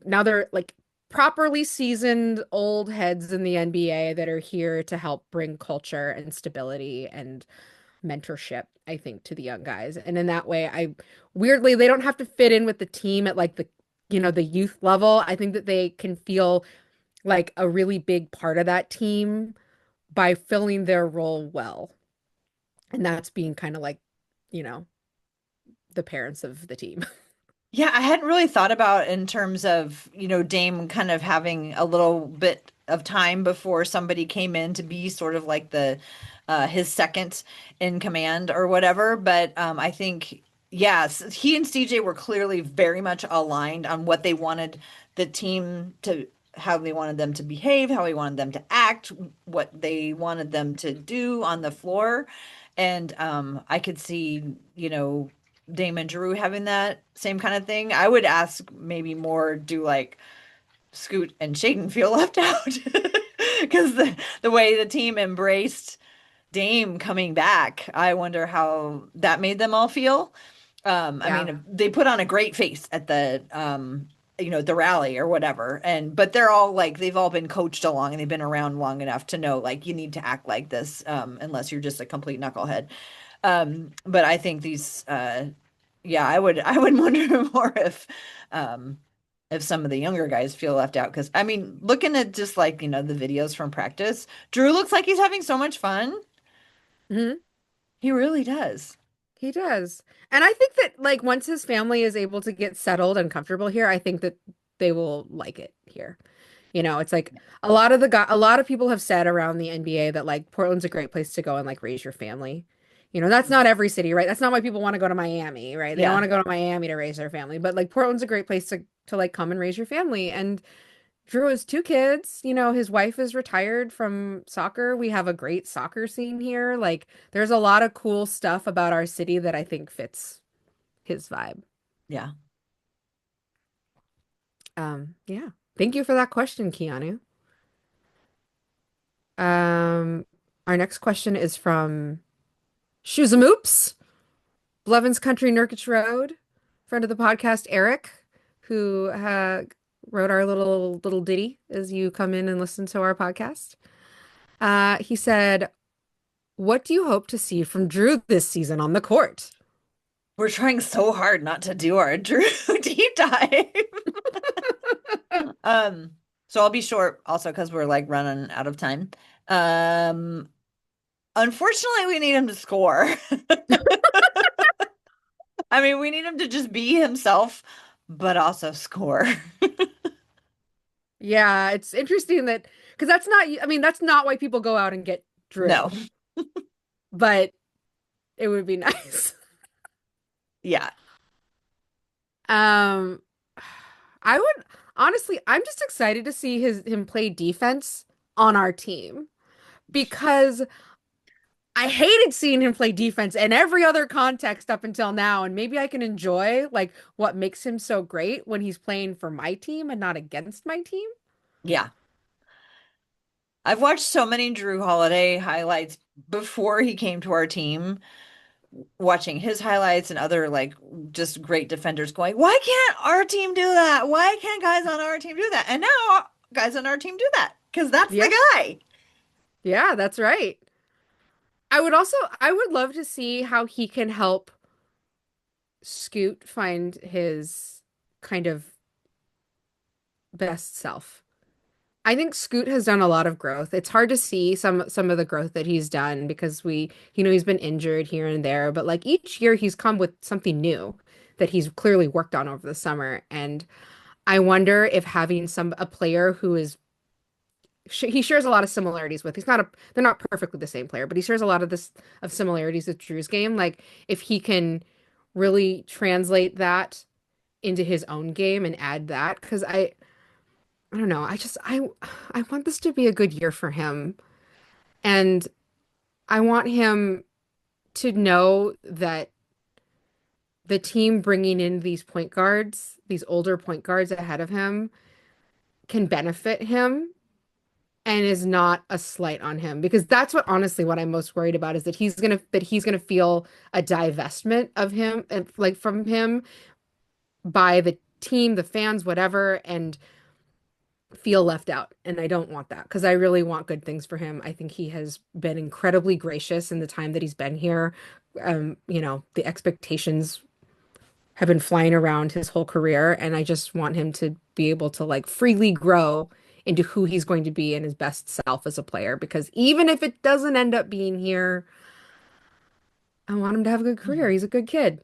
S2: now they're like properly seasoned old heads in the NBA that are here to help bring culture and stability and mentorship, I think, to the young guys. And in that way, I weirdly, they don't have to fit in with the team at like the youth level. I think that they can feel like a really big part of that team by filling their role well. And that's being kind of like, you know, the parents of the team.
S1: Yeah, I hadn't really thought about in terms of, Dame kind of having a little bit of time before somebody came in to be sort of like the his second in command or whatever. But I think, yes, he and CJ were clearly very much aligned on what they wanted the team to, how they wanted them to behave, how they wanted them to act, what they wanted them to do on the floor. And I could see, Damon Drew having that same kind of thing. I would ask maybe more, do like Scoot and Shaden feel left out? Because the way the team embraced Dame coming back, I wonder how that made them all feel. I
S2: Yeah.
S1: mean, they put on a great face at the rally or whatever, but they're all like they've all been coached along and they've been around long enough to know like you need to act like this, unless you're just a complete knucklehead. But I think these, yeah, I would wonder more if some of the younger guys feel left out. Because I mean, looking at just like the videos from practice, Drew looks like he's having so much fun.
S2: Hmm.
S1: He really does.
S2: He does. And I think that like once his family is able to get settled and comfortable here, I think that they will like it here. It's like a lot of people have said around the NBA that like Portland's a great place to go and like raise your family. That's not every city, right? That's not why people want to go to Miami, right? They don't
S1: Yeah,
S2: want to go to Miami to raise their family, but like Portland's a great place to like come and raise your family. And Drew has two kids. His wife is retired from soccer. We have a great soccer scene here. Like there's a lot of cool stuff about our city that I think fits his vibe.
S1: yeah.
S2: Yeah. Thank you for that question, Keanu. Um, our next question is from Shoesamoops, Blevins Country, Nurkic Road, friend of the podcast, Eric, who wrote our little ditty as you come in and listen to our podcast. He said, "What do you hope to see from Drew this season on the court?"
S1: We're trying so hard not to do our Drew deep dive. Um, so I'll be short also because we're like running out of time. Um, Unfortunately, we need him to score. I mean, we need him to just be himself, but also score.
S2: Yeah, it's interesting that because I mean, that's not why people go out and get
S1: No.
S2: Drew, but it would be nice.
S1: Yeah.
S2: Um, I would honestly, I'm just excited to see him play defense on our team because I hated seeing him play defense in every other context up until now, and maybe I can enjoy like what makes him so great when he's playing for my team and not against my team.
S1: Yeah. I've watched so many Drew Holiday highlights before he came to our team, watching his highlights and other like just great defenders going, why can't our team do that? Why can't guys on our team do that? And now guys on our team do that because that's the
S2: Yeah,
S1: guy.
S2: yeah, that's right. I would love to see how he can help Scoot find his kind of best self. I think Scoot has done a lot of growth. It's hard to see some of the growth that he's done because he's been injured here and there, but like each year he's come with something new that he's clearly worked on over the summer. And I wonder if having a player who is he shares a lot of similarities with. They're not perfectly the same player, but he shares a lot of similarities with Drew's game. Like if he can really translate that into his own game and add that, because I don't know. I want this to be a good year for him. And I want him. to know that the team bringing in these point guards, these older point guards ahead of him, can benefit him and is not a slight on him because that's what honestly what I'm most worried about is that he's gonna feel a divestment of him like from him by the team, the fans, whatever, and feel left out. And I don't want that because I really want good things for him. I think he has been incredibly gracious in the time that he's been here. The expectations have been flying around his whole career, and I just want him to be able to like freely grow into who he's going to be and his best self as a player. Because even if it doesn't end up being here, I want him to have a good career.
S1: Mhm.
S2: He's a good kid.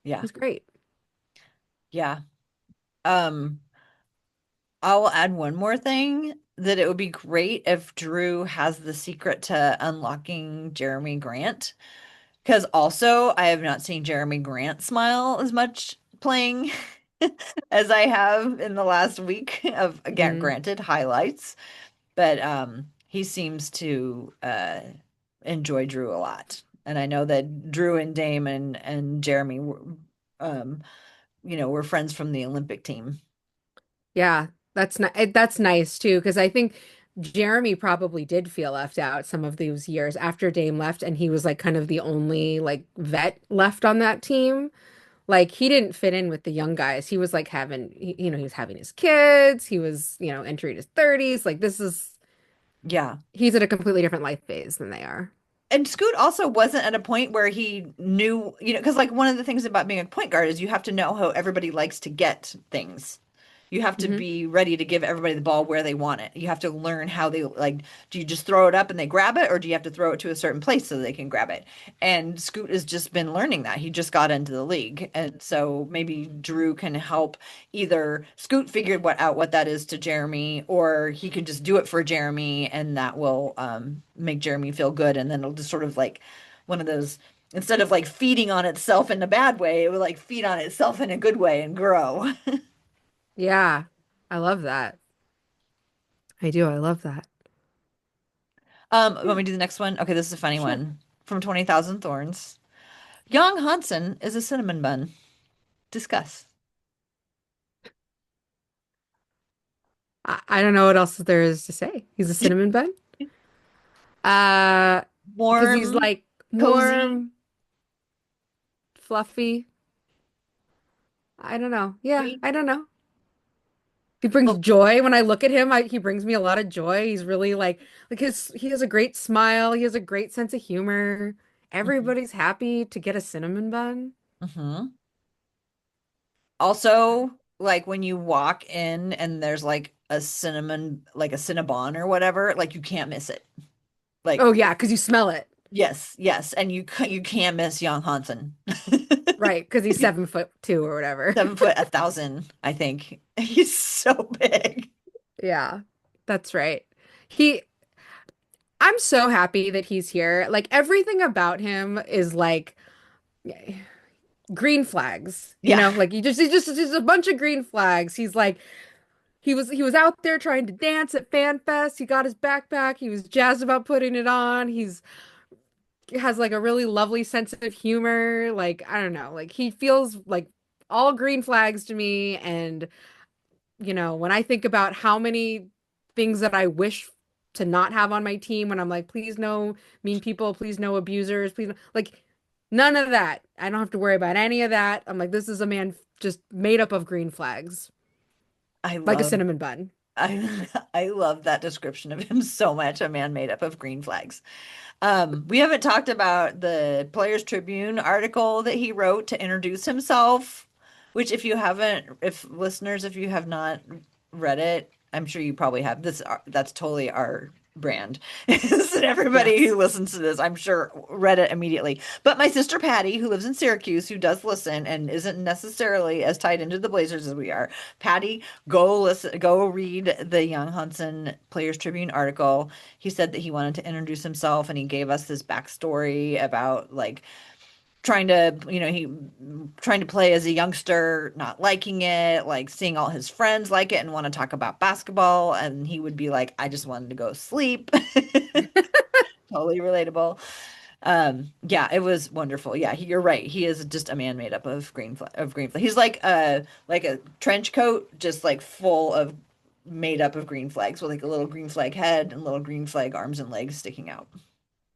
S1: Yeah.
S2: He's great.
S1: Yeah. Um, I will add one more thing that it would be great if Drew has the secret to unlocking Jeremy Grant. Because also, I have not seen Jeremy Grant smile as much playing as I have in the last week of, again,
S2: Mm.
S1: granted, highlights. But he seems to enjoy Drew a lot. And I know that Drew and Dame and Jeremy um, were friends from the Olympic team.
S2: Yeah, that's nice too, because I think Jeremy probably did feel left out some of those years after Dame left, and he was like kind of the only like vet left on that team. Like he didn't fit in with the young guys. He was like he was having his kids. He was, entering his 30s. Like
S1: Yeah.
S2: he's at a completely different life phase than they are.
S1: And Scoot also wasn't at a point where he knew, because like one of the things about being a point guard is you have to know how everybody likes to get things. You have to
S2: Hmm.
S1: be ready to give everybody the ball where they want it. You have to learn how they like, do you just throw it up and they grab it, or do you have to throw it to a certain place so they can grab it? And Scoot has just been learning that. He just got into the league. And so maybe Drew can help either Scoot figured what that is to Jeremy, or he can just do it for Jeremy, and that will make Jeremy feel good, and then it'll just sort of like one of those, instead of like feeding on itself in a bad way, it will like feed on itself in a good way and grow.
S2: Yeah, I love that. I do. I love that.
S1: Want
S2: Yeah,
S1: me to do the next one? Okay, this is a funny
S2: sure.
S1: one from 20,000 Thorns. Young Hansen is a cinnamon bun. Discuss.
S2: I don't know what else there is to say. He's a cinnamon bun. Uh, because he's
S1: Warm,
S2: like
S1: cozy,
S2: warm, fluffy. I don't know. Yeah,
S1: sweet.
S2: I don't know. He brings
S1: Well,
S2: joy. When I look at him, he brings me a lot of joy. He's really like he has a great smile. He has a great sense of humor.
S1: mhm,
S2: Everybody's happy to get a cinnamon bun.
S1: mhm. Also, like when you walk in and there's like a cinnamon, like a Cinnabon or whatever, like you can't miss it. Like,
S2: Oh yeah, because you smell it.
S1: yes, yes, and you can't miss Young Hansen.
S2: Right, because he's 7'2" or whatever.
S1: 7 foot 1,000, I think. He's so big.
S2: Yeah, that's right. He, I'm so happy that he's here. Like everything about him is like green flags,
S1: Yeah.
S2: like he's just a bunch of green flags. He's like he was out there trying to dance at Fan Fest. He got his backpack. He was jazzed about putting it on. He has like a really lovely sense of humor. Like I don't know, like he feels like all green flags to me. And when I think about how many things that I wish to not have on my team, when I'm like, please no mean people, please no abusers, please like none of that. I don't have to worry about any of that. I'm like, this is a man just made up of green flags,
S1: I
S2: like a
S1: love
S2: cinnamon bun.
S1: I love that description of him so much, a man made up of green flags. We haven't talked about the Players Tribune article that he wrote to introduce himself, which if listeners, if you have not read it, I'm sure you probably have. That's totally our brand. Is that everybody
S2: Yes.
S1: who listens to this, I'm sure, read it immediately. But my sister Patty, who lives in Syracuse, who does listen and isn't necessarily as tied into the Blazers as we are, Patty, go read the Young Hunson Players Tribune article. He said that he wanted to introduce himself, and he gave us this backstory about like he trying to play as a youngster, not liking it, like seeing all his friends like it and want to talk about basketball, and he would be like, I just wanted to go sleep. Totally relatable. Yeah, it was wonderful. Yeah, you're right. He is just a man made up of green flag. He's like a trench coat, just like full of made up of green flags with like a little green flag head and little green flag arms and legs sticking out.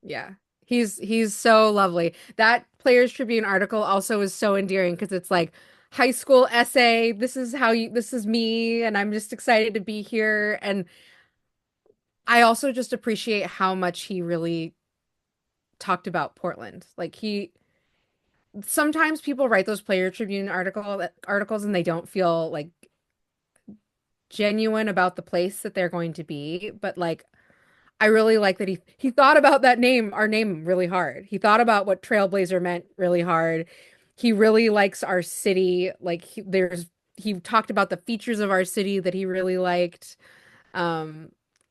S2: Yeah. He's so lovely. That Players Tribune article also is so endearing because it's like high school essay. This is me, and I'm just excited to be here. And I also just appreciate how much he really talked about Portland. Like he sometimes people write those Player Tribune articles and they don't feel like genuine about the place that they're going to be, but like I really like that he thought about that name, our name, really hard. He thought about what Trailblazer meant really hard. He really likes our city. He talked about the features of our city that he really liked. Um,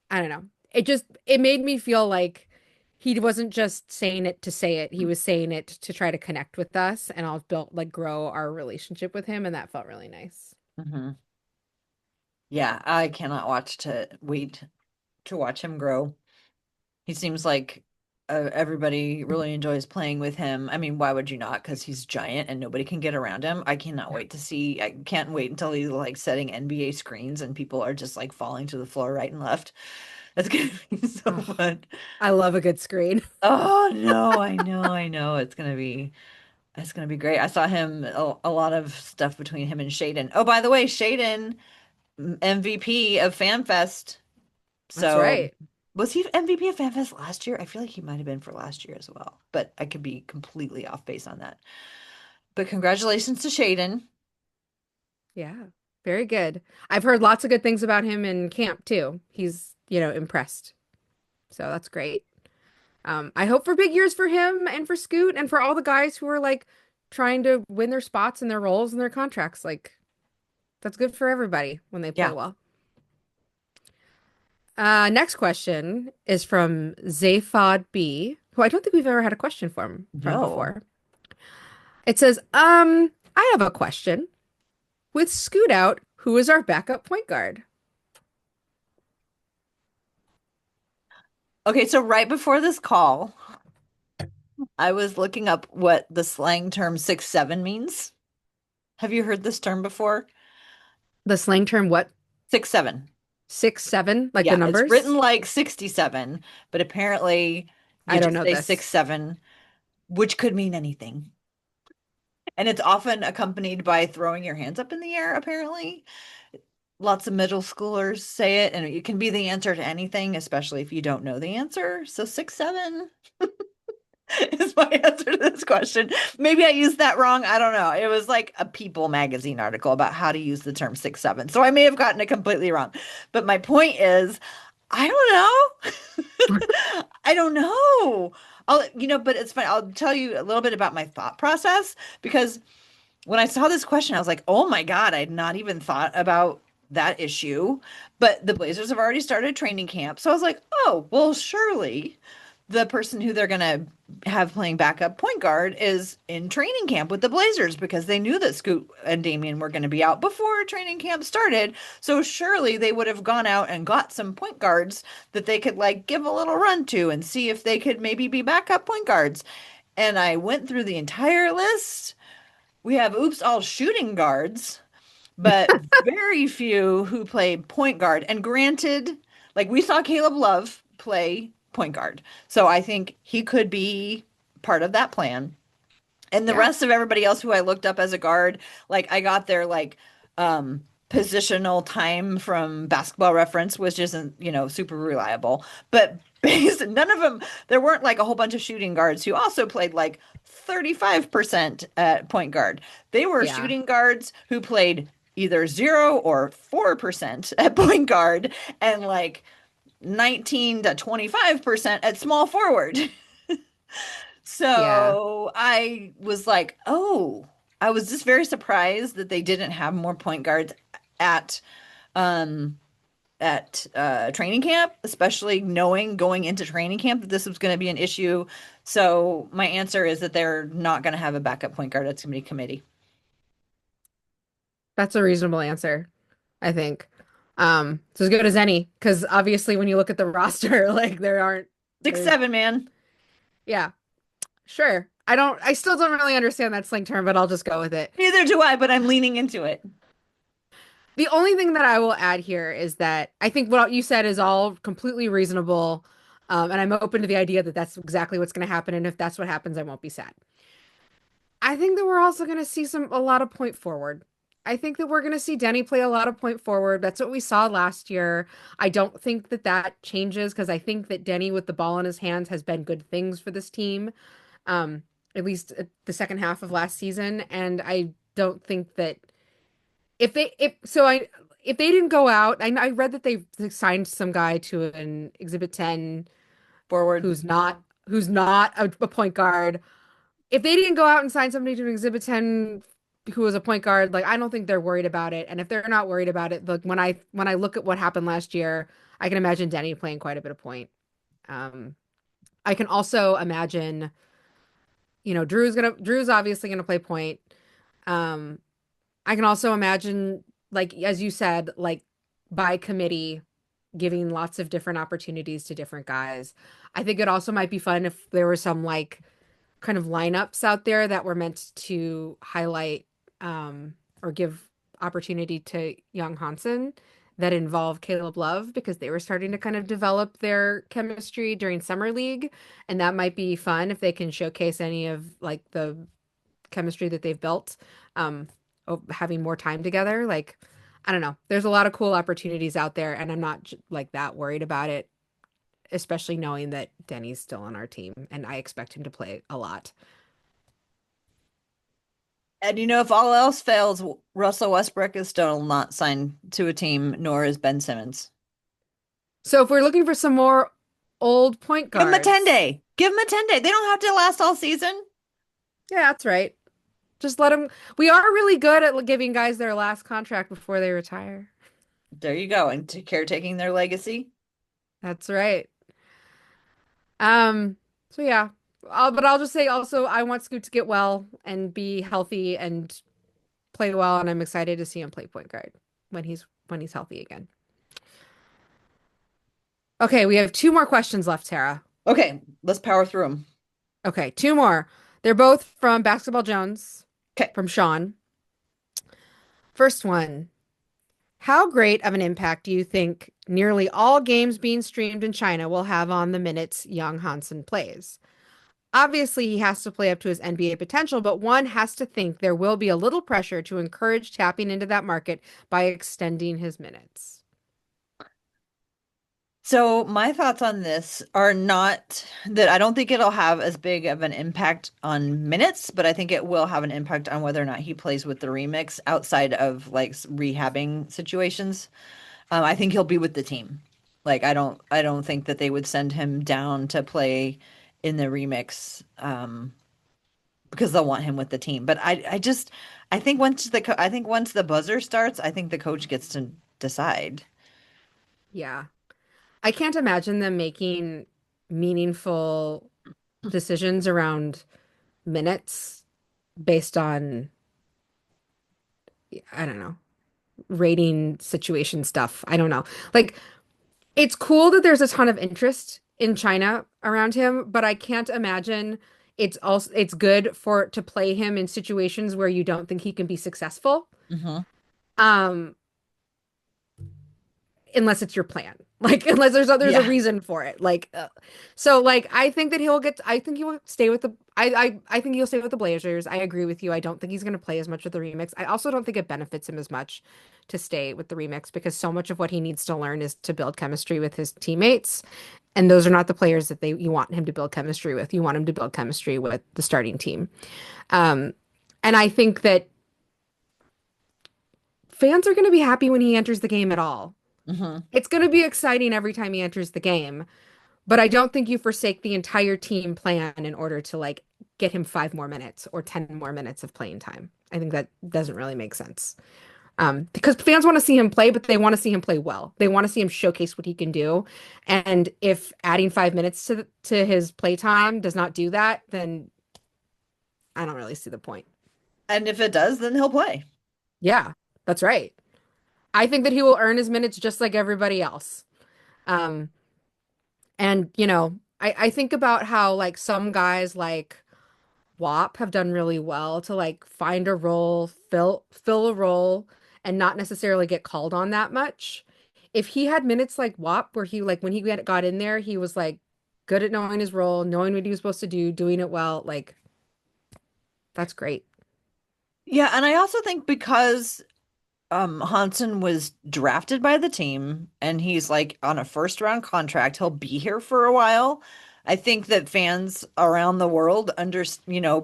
S2: I don't know. It made me feel like he wasn't just saying it to say it. He was saying it to try to connect with us, and I'll build like grow our relationship with him, and that felt really nice.
S1: Hmm. Yeah, I cannot wait to watch him grow. He seems like everybody really enjoys playing with him. I mean, why would you not? Because he's giant and nobody can get around him. I cannot wait to see. I can't wait until he's like setting NBA screens and people are just like falling to the floor right and left. That's gonna be so
S2: Oh,
S1: fun.
S2: I love a good screen.
S1: Oh no, I know. It's gonna be great. I saw him a lot of stuff between him and Shaden. Oh, by the way, Shaden, MVP of FanFest.
S2: That's
S1: So
S2: right.
S1: was he MVP of FanFest last year? I feel like he might have been for last year as well, but I could be completely off base on that. But congratulations to Shaden.
S2: Yeah, very good. I've heard lots of good things about him in camp too. He's impressed. So that's great. I hope for big years for him and for Scoot and for all the guys who are like trying to win their spots and their roles and their contracts. Like that's good for everybody when they play
S1: Yeah.
S2: well. Next question is from Zaphod B, who I don't think we've ever had a question from
S1: No.
S2: before. It says, I have a question. With Scoot out, who is our backup point guard?
S1: Okay, so right before this call, I was looking up what the slang term 6'7" means. Have you heard this term before?
S2: The slang term, what?
S1: 6'7".
S2: 6'7", like the
S1: Yeah, it's written
S2: numbers?
S1: like 67, but apparently you
S2: I don't
S1: just
S2: know
S1: say
S2: this.
S1: 6'7", which could mean anything. And it's often accompanied by throwing your hands up in the air, apparently. Lots of middle schoolers say it, and it can be the answer to anything, especially if you don't know the answer. So 6'7" is my answer to this question. Maybe I used that wrong. I don't know. It was like a People magazine article about how to use the term 6'7". So I may have gotten it completely wrong. But my point is, I don't know. I don't know. But it's fine. I'll tell you a little bit about my thought process because when I saw this question, I was like, oh my God, I had not even thought about that issue. But the Blazers have already started training camp. So I was like, oh, well, surely the person who they're going to have playing backup point guard is in training camp with the Blazers because they knew that Scoot and Damian were going to be out before training camp started. So surely they would have gone out and got some point guards that they could like give a little run to and see if they could maybe be backup point guards. And I went through the entire list. We have oops all shooting guards, but very few who play point guard. And granted, like we saw Caleb Love play point guard. So I think he could be part of that plan. And the
S2: Yeah.
S1: rest of everybody else who I looked up as a guard, like I got their like positional time from basketball reference, which isn't, super reliable. But none of them, there weren't like a whole bunch of shooting guards who also played like 35% at point guard. They were
S2: Yeah.
S1: shooting guards who played either 0 or 4% at point guard and like 19 to 25% at small forward.
S2: Yeah.
S1: So I was like, oh, I was just very surprised that they didn't have more point guards at um training camp, especially knowing going into training camp that this was going to be an issue. So my answer is that they're not going to have a backup point guard. It's going to be committee.
S2: That's a reasonable answer, I think. It's as good as any, because obviously when you look at the roster, like
S1: Six
S2: there's
S1: seven man.
S2: yeah. Sure. I still don't really understand that slang term, but I'll just go with it.
S1: Neither do I, but I'm leaning into it.
S2: The only thing that I will add here is that I think what you said is all completely reasonable. And I'm open to the idea that that's exactly what's going to happen. And if that's what happens, I won't be sad. I think that we're also going to see a lot of point forward. I think that we're going to see Denny play a lot of point forward. That's what we saw last year. I don't think that that changes because I think that Denny with the ball in his hands has been good things for this team, um, at least the second half of last season. And I don't think that if they if they didn't go out, I read that they signed some guy to an Exhibit 10
S1: Forward.
S2: who's not a point guard. If they didn't go out and sign somebody to an Exhibit 10 who was a point guard, like I don't think they're worried about it. And if they're not worried about it, look, when I look at what happened last year, I can imagine Denny playing quite a bit of point. Um, I can also imagine, Drew's obviously gonna play point. Um, I can also imagine, like as you said, like by committee, giving lots of different opportunities to different guys. I think it also might be fun if there were some like kind of lineups out there that were meant to highlight or give opportunity to young Hansen that involve Caleb Love because they were starting to kind of develop their chemistry during summer league, and that might be fun if they can showcase any of like the chemistry that they've built, having more time together. Like, I don't know. There's a lot of cool opportunities out there, and I'm not like that worried about it, especially knowing that Denny's still on our team and I expect him to play a lot.
S1: And if all else fails, Russell Westbrook is still not signed to a team, nor is Ben Simmons.
S2: So if we're looking for some more old point
S1: Give him a 10
S2: guards,
S1: day. Give him a 10 day. They don't have to last all season.
S2: yeah, that's right. Just let them. We are really good at giving guys their last contract before they retire.
S1: There you go. And caretaking their legacy.
S2: That's right. Um, so yeah. But I'll just say also I want Scoot to get well and be healthy and play well, and I'm excited to see him play point guard when he's healthy again. Okay, we have two more questions left, Tara.
S1: Okay, let's power through them.
S2: Okay, two more. They're both from Basketball Jones,
S1: Okay.
S2: from Sean. First one. How great of an impact do you think nearly all games being streamed in China will have on the minutes young Hansen plays? Obviously, he has to play up to his NBA potential, but one has to think there will be a little pressure to encourage tapping into that market by extending his minutes.
S1: So my thoughts on this are not that I don't think it'll have as big of an impact on minutes, but I think it will have an impact on whether or not he plays with the remix outside of like rehabbing situations. I think he'll be with the team. Like I don't think that they would send him down to play in the remix because they'll want him with the team. But I think I think once the buzzer starts, I think the coach gets to decide.
S2: Yeah. I can't imagine them making meaningful decisions around minutes based on, I don't know, rating situation stuff. I don't know. Like, it's cool that there's a ton of interest in China around him, but I can't imagine it's good for to play him in situations where you don't think he can be successful.
S1: Hmm.
S2: Um, unless it's your plan. Like unless there's a
S1: Yeah.
S2: reason for it. So like I think he will stay with the I think he'll stay with the Blazers. I agree with you. I don't think he's going to play as much with the remix. I also don't think it benefits him as much to stay with the remix because so much of what he needs to learn is to build chemistry with his teammates. And those are not the players that you want him to build chemistry with. You want him to build chemistry with the starting team. Um, and I think that fans are going to be happy when he enters the game at all.
S1: Hmm.
S2: It's going to be exciting every time he enters the game, but I don't think you forsake the entire team plan in order to like get him 5 more minutes or 10 more minutes of playing time. I think that doesn't really make sense. Because fans want to see him play, but they want to see him play well. They want to see him showcase what he can do. And if adding 5 minutes to his play time does not do that, then I don't really see the point.
S1: And if it does, then he'll play.
S2: Yeah, that's right. I think that he will earn his minutes just like everybody else. Um, And, I think about how like some guys like WAP have done really well to like find a role, fill a role, and not necessarily get called on that much. If he had minutes like WAP, where he like when he got in there, he was like good at knowing his role, knowing what he was supposed to do, doing it well, like that's great.
S1: Yeah, and I also think because Hansen was drafted by the team and he's like on a first round contract. He'll be here for a while. I think that fans around the world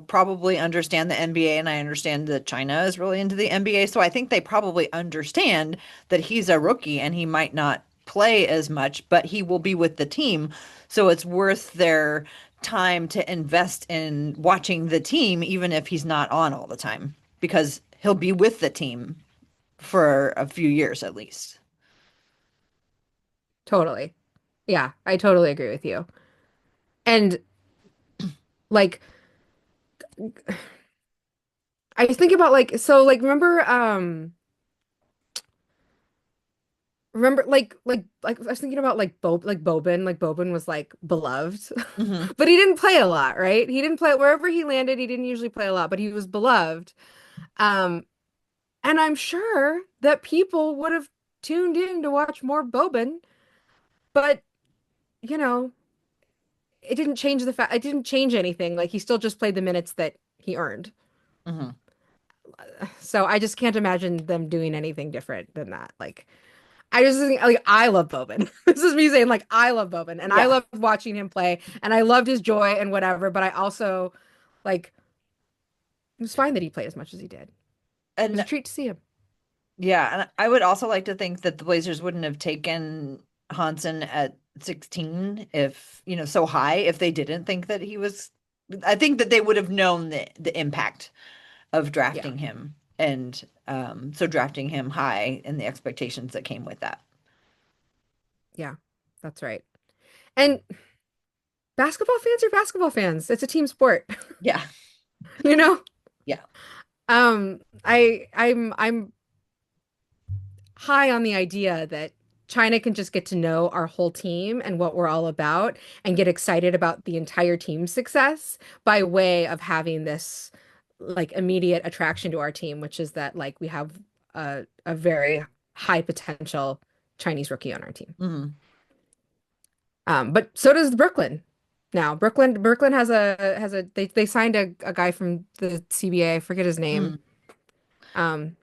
S1: probably understand the NBA, and I understand that China is really into the NBA. So I think they probably understand that he's a rookie and he might not play as much, but he will be with the team. So it's worth their time to invest in watching the team, even if he's not on all the time, because he'll be with the team for a few years at least.
S2: Totally. Yeah, I totally agree with you. And like I was thinking about like so like remember like I was thinking about like Boban was like beloved.
S1: Hmm.
S2: But he didn't play a lot, right? He didn't play wherever he landed, he didn't usually play a lot, but he was beloved. Um and I'm sure that people would have tuned in to watch more Boban, but you know, it didn't change anything. Like he still just played the minutes that he earned.
S1: Hmm.
S2: So I just can't imagine them doing anything different than that. Like I just think like I love Boban. This is me saying like I love Boban and I
S1: Yeah.
S2: love watching him play and I loved his joy and whatever, but I also like it was fine that he played as much as he did. It was a
S1: And
S2: treat to see him.
S1: yeah, and I would also like to think that the Blazers wouldn't have taken Hansen at 16 if, so high if they didn't think that he was. I think that they would have known the impact of
S2: Yeah.
S1: drafting him, and so drafting him high and the expectations that came with that.
S2: Yeah. That's right. And basketball fans are basketball fans. It's a team sport,
S1: Yeah.
S2: you know?
S1: Yeah.
S2: I'm high on the idea that China can just get to know our whole team and what we're all about and get excited about the entire team's success by way of having this like immediate attraction to our team, which is that like we have a very high potential Chinese rookie on our team.
S1: Hmm.
S2: But so does Brooklyn. Now, Brooklyn has a they signed a guy from the CBA, I forget his name.
S1: Hmm.
S2: Um,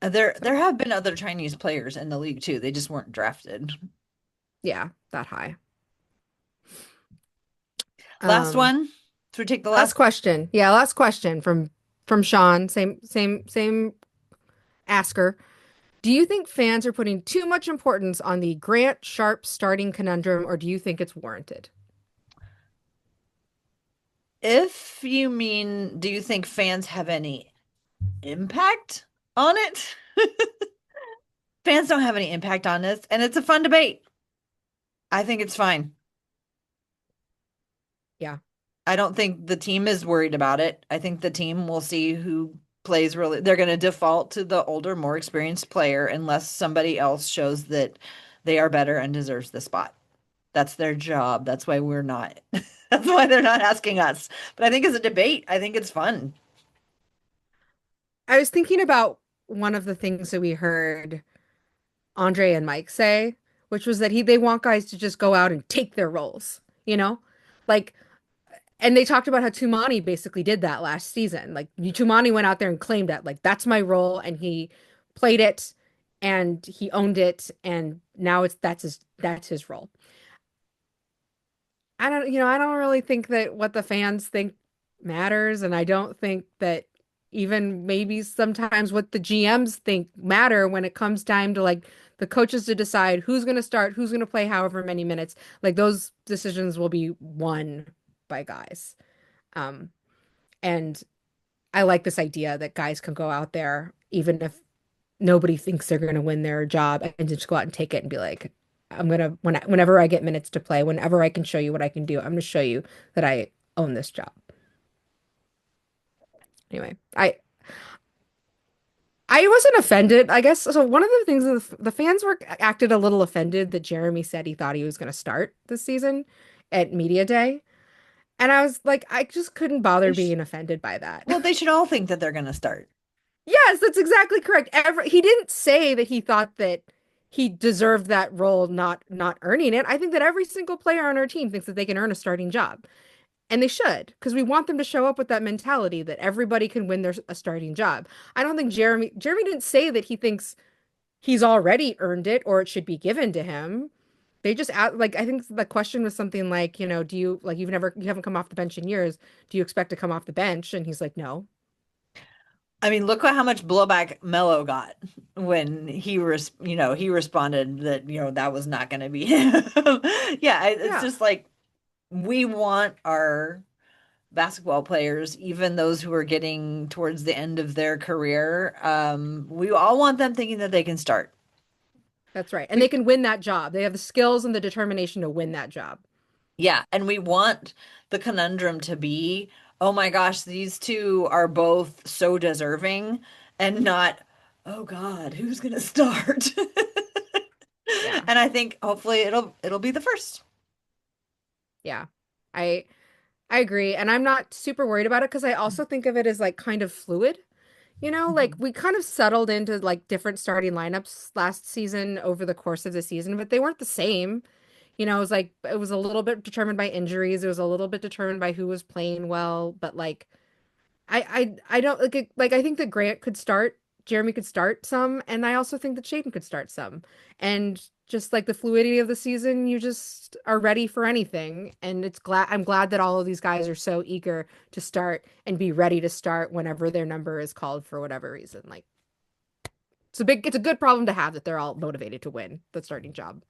S1: There have been other Chinese players in the league too. They just weren't drafted.
S2: yeah, that high.
S1: Last
S2: Um,
S1: one. Should we take the
S2: Last
S1: last?
S2: question. Yeah, last question from Sean. Same asker. Do you think fans are putting too much importance on the Grant Sharp starting conundrum, or do you think it's warranted?
S1: If you mean, do you think fans have any impact on it? Fans don't have any impact on this, and it's a fun debate. I think it's fine.
S2: Yeah,
S1: I don't think the team is worried about it. I think the team will see who plays really. They're going to default to the older, more experienced player unless somebody else shows that they are better and deserves the spot. That's their job. That's why we're not. That's why they're not asking us. But I think as a debate, I think it's fun.
S2: I was thinking about one of the things that we heard Andre and Mike say, which was that they want guys to just go out and take their roles, you know? Like and they talked about how Tumani basically did that last season. Like Tumani went out there and claimed that, like, that's my role, and he played it and he owned it, and now that's his role. I don't really think that what the fans think matters, and I don't think that even maybe sometimes what the GMs think matter when it comes time to like the coaches to decide who's going to start, who's going to play however many minutes. Like those decisions will be won by guys. Um, And I like this idea that guys can go out there, even if nobody thinks they're going to win their job, and just go out and take it and be like, whenever I get minutes to play, whenever I can show you what I can do, I'm going to show you that I own this job. Anyway, I wasn't offended, I guess. So one of the things that the fans were acted a little offended that Jeremy said he thought he was going to start this season at media day. And I was like, I just couldn't bother
S1: They sh
S2: being offended by that.
S1: well, they should all think that they're gonna start.
S2: Yes, that's exactly correct. He didn't say that he thought that he deserved that role, not earning it. I think that every single player on our team thinks that they can earn a starting job. And they should, because we want them to show up with that mentality that everybody can win a starting job. I don't think Jeremy didn't say that he thinks he's already earned it or it should be given to him. They just like I think the question was something like, do you like you haven't come off the bench in years. Do you expect to come off the bench? And he's like, no.
S1: I mean, look at how much blowback Mello got when he responded that, that was not going to be him. Yeah, it's
S2: Yeah,
S1: just like we want our basketball players, even those who are getting towards the end of their career, we all want them thinking that they can start.
S2: that's right. And they
S1: We,
S2: can win that job. They have the skills and the determination to win that job.
S1: yeah, and we want the conundrum to be, oh my gosh, these two are both so deserving, and not, oh God, who's gonna start?
S2: Yeah.
S1: And I think hopefully it'll be the first.
S2: Yeah. I I agree. And I'm not super worried about it because I also think of it as like kind of fluid. Like
S1: Mhm.
S2: we kind of settled into like different starting lineups last season over the course of the season, but they weren't the same. It was like it was a little bit determined by injuries. It was a little bit determined by who was playing well, but like I don't like I think that Grant could start, Jeremy could start some, and I also think that Shaden could start some. And just like the fluidity of the season, you just are ready for anything. And I'm glad that all of these guys are so eager to start and be ready to start whenever their number is called for whatever reason. Like it's a good problem to have that they're all motivated to win the starting job.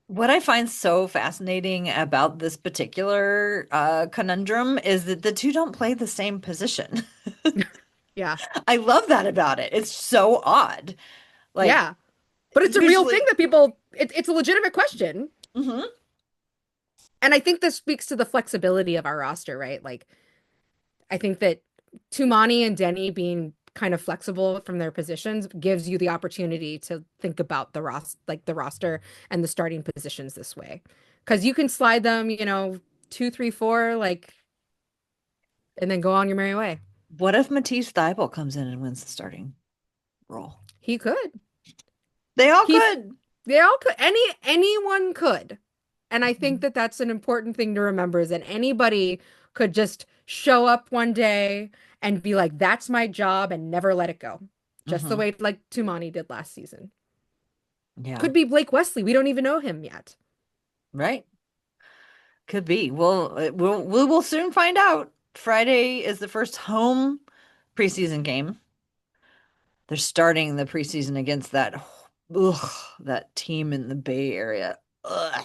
S1: What I find so fascinating about this particular conundrum is that the two don't play the same position.
S2: Yeah.
S1: I love that about it. It's so odd. Like
S2: Yeah. But it's a real thing
S1: usually,
S2: that it's a legitimate question.
S1: mhm,
S2: And I think this speaks to the flexibility of our roster, right? Like, I think that Tumani and Denny being kind of flexible from their positions gives you the opportunity to think about the roster and the starting positions this way. Because you can slide them, 2, 3, 4, like, and then go on your merry way.
S1: what if Matisse Thybulle comes in and wins the starting role?
S2: He could.
S1: They all
S2: He,
S1: could.
S2: they all could. Anyone could. And I think
S1: Mhm.
S2: that that's an important thing to remember is that anybody could just show up one day and be like, that's my job and never let it go. Just the
S1: Mhm.
S2: way like Tumani did last season.
S1: Yeah,
S2: Could be Blake Wesley. We don't even know him yet.
S1: right. Could be. We will soon find out. Friday is the first home preseason game. They're starting the preseason against that team in the Bay Area. Ugh.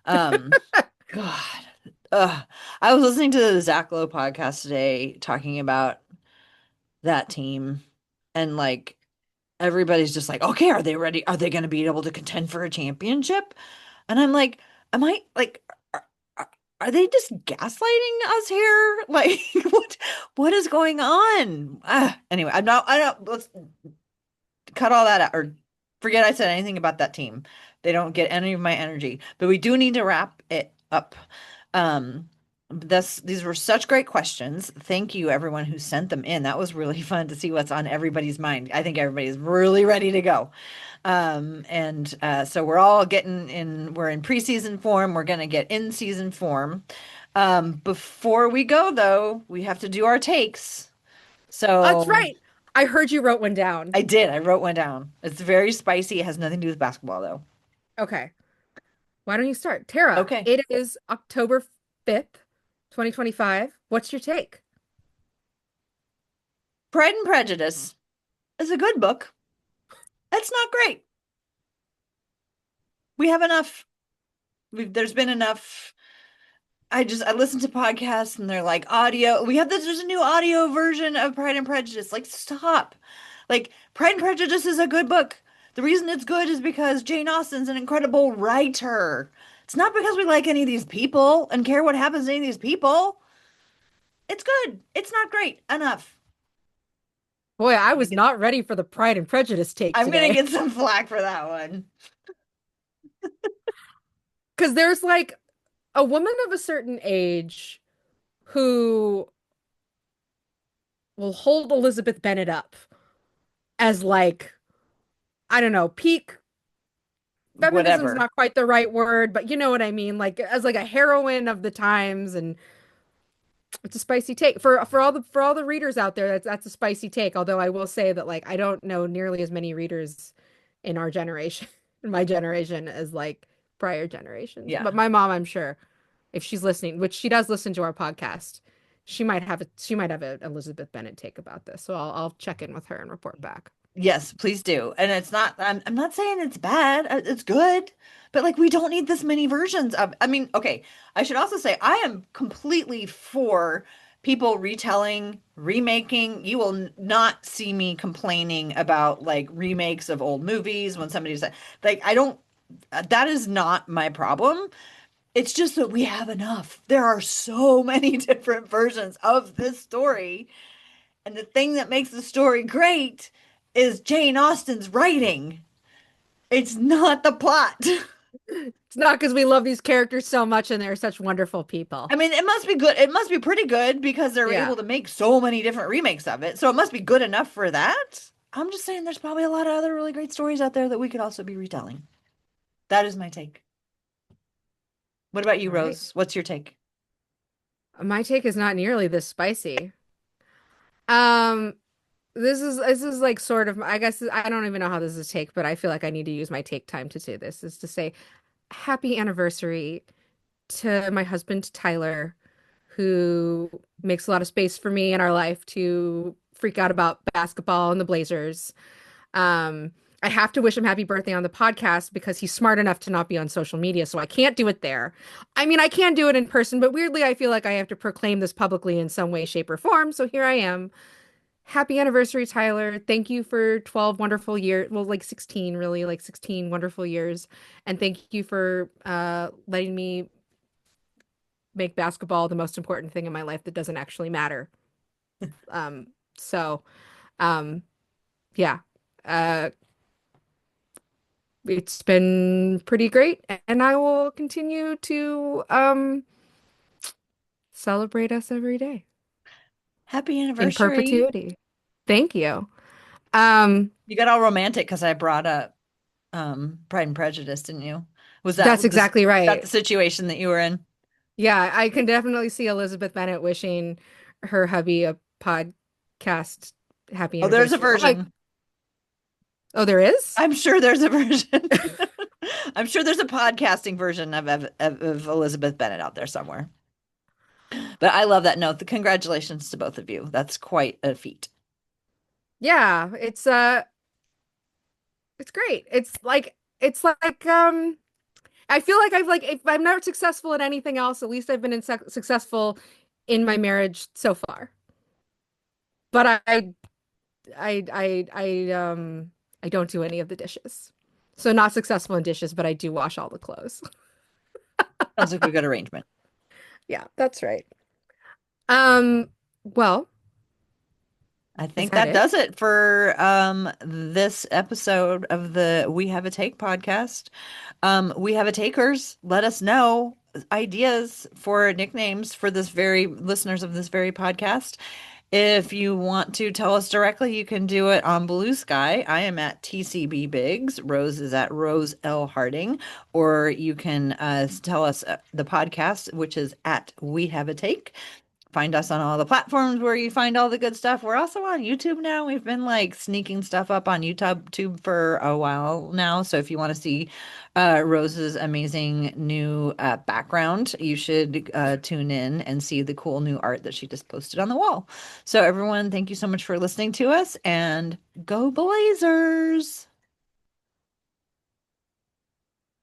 S1: Um, God. Ugh. I was listening to the Zach Lowe podcast today talking about that team, and like everybody's just like, okay, are they ready? Are they going to be able to contend for a championship? And I'm like, am I like, are, are they just gaslighting us here? Like, what is going on? Anyway, I don't, let's cut all that out or forget I said anything about that team. They don't get any of my energy, but we do need to wrap it up. These were such great questions. Thank you, everyone who sent them in. That was really fun to see what's on everybody's mind. I think everybody's really ready to go. And so we're all we're in preseason form. We're going to get in season form. Before we go, though, we have to do our takes.
S2: That's
S1: So
S2: right. I heard you wrote one down.
S1: I did. I wrote one down. It's very spicy. It has nothing to do with basketball, though.
S2: Okay. Why don't you start? Tara,
S1: Okay.
S2: it is October 5th, 2025. What's your take?
S1: Pride and Prejudice is a good book. It's not great. We have enough. There's been enough. I listen to podcasts and they're like audio. There's a new audio version of Pride and Prejudice. Like, stop. Like, Pride and Prejudice is a good book. The reason it's good is because Jane Austen's an incredible writer. It's not because we like any of these people and care what happens to any of these people. It's good. It's not great enough.
S2: Boy, I
S1: I'm gonna
S2: was
S1: get
S2: not ready for the Pride and Prejudice take
S1: I'm gonna
S2: today.
S1: get some flack for that one.
S2: Because there's like a woman of a certain age. who will hold Elizabeth Bennet up as like, I don't know, peak feminism's
S1: Whatever.
S2: not quite the right word, but you know what I mean, like as like a heroine of the times, and it's a spicy take for all the readers out there. That's a spicy take. Although I will say that like I don't know nearly as many readers in our generation, in my generation, as like prior generations.
S1: Yeah.
S2: But my mom, I'm sure, if she's listening, which she does listen to our podcast, she might have a Elizabeth Bennet take about this. So I'll check in with her and report back.
S1: Yes, please do. And it's not, I'm not saying it's bad. It's good. But like we don't need this many versions of, I mean, okay, I should also say I am completely for people retelling, remaking. You will not see me complaining about like remakes of old movies when somebody's like, I don't, that is not my problem. It's just that we have enough. There are so many different versions of this story. And the thing that makes the story great is Jane Austen's writing. It's not the plot.
S2: It's not because we love these characters so much and they're such wonderful people.
S1: I mean, it must be good. It must be pretty good because they're
S2: Yeah.
S1: able to make so many different remakes of it. So it must be good enough for that. I'm just saying there's probably a lot of other really great stories out there that we could also be retelling. That is my take. What about you,
S2: All right.
S1: Rose? What's your take?
S2: My take is not nearly this spicy. Um, this is like sort of I guess I don't even know how this is take, but I feel like I need to use my take time to say this is to say happy anniversary to my husband Tyler, who makes a lot of space for me in our life to freak out about basketball and the Blazers. Um, I have to wish him happy birthday on the podcast because he's smart enough to not be on social media, so I can't do it there. I mean, I can do it in person, but weirdly, I feel like I have to proclaim this publicly in some way, shape, or form. So here I am. Happy anniversary, Tyler. Thank you for 12 wonderful years. Well, like 16, really, like 16 wonderful years. And thank you for letting me make basketball the most important thing in my life that doesn't actually matter. Um, so, um, yeah. Uh, it's been pretty great, and I will continue to celebrate us every day
S1: Happy
S2: in
S1: anniversary.
S2: perpetuity. Thank you. Um,
S1: You got all romantic because I brought up Pride and Prejudice, didn't you?
S2: that's
S1: Was
S2: exactly
S1: that
S2: right.
S1: the situation that you were in?
S2: Yeah, I can definitely see Elizabeth Bennet wishing her hubby a podcast happy
S1: Oh, there's a
S2: anniversary. Oh my,
S1: version.
S2: oh, there is?
S1: I'm sure there's a version. I'm sure there's a podcasting version of Elizabeth Bennet out there somewhere. But I love that note. The congratulations to both of you. That's quite a feat.
S2: Yeah, it's great. I feel like I've like if I'm not successful at anything else, at least I've been successful in my marriage so far. But I don't do any of the dishes. So not successful in dishes, but I do wash all the clothes.
S1: Sounds like a good arrangement.
S2: Yeah, that's right. Um, well,
S1: I
S2: is
S1: think
S2: that
S1: that
S2: it?
S1: does it for this episode of the We Have a Take podcast. We have a takers. Let us know ideas for nicknames for this very listeners of this very podcast. If you want to tell us directly, you can do it on Bluesky. I am at TCB Biggs. Rose is at Rose L Harding. Or you can tell us the podcast, which is at We Have a Take. Find us on all the platforms where you find all the good stuff. We're also on YouTube now. We've been like sneaking stuff up on YouTube for a while now. So if you want to see Rose's amazing new background, you should tune in and see the cool new art that she just posted on the wall. So everyone, thank you so much for listening to us and go Blazers.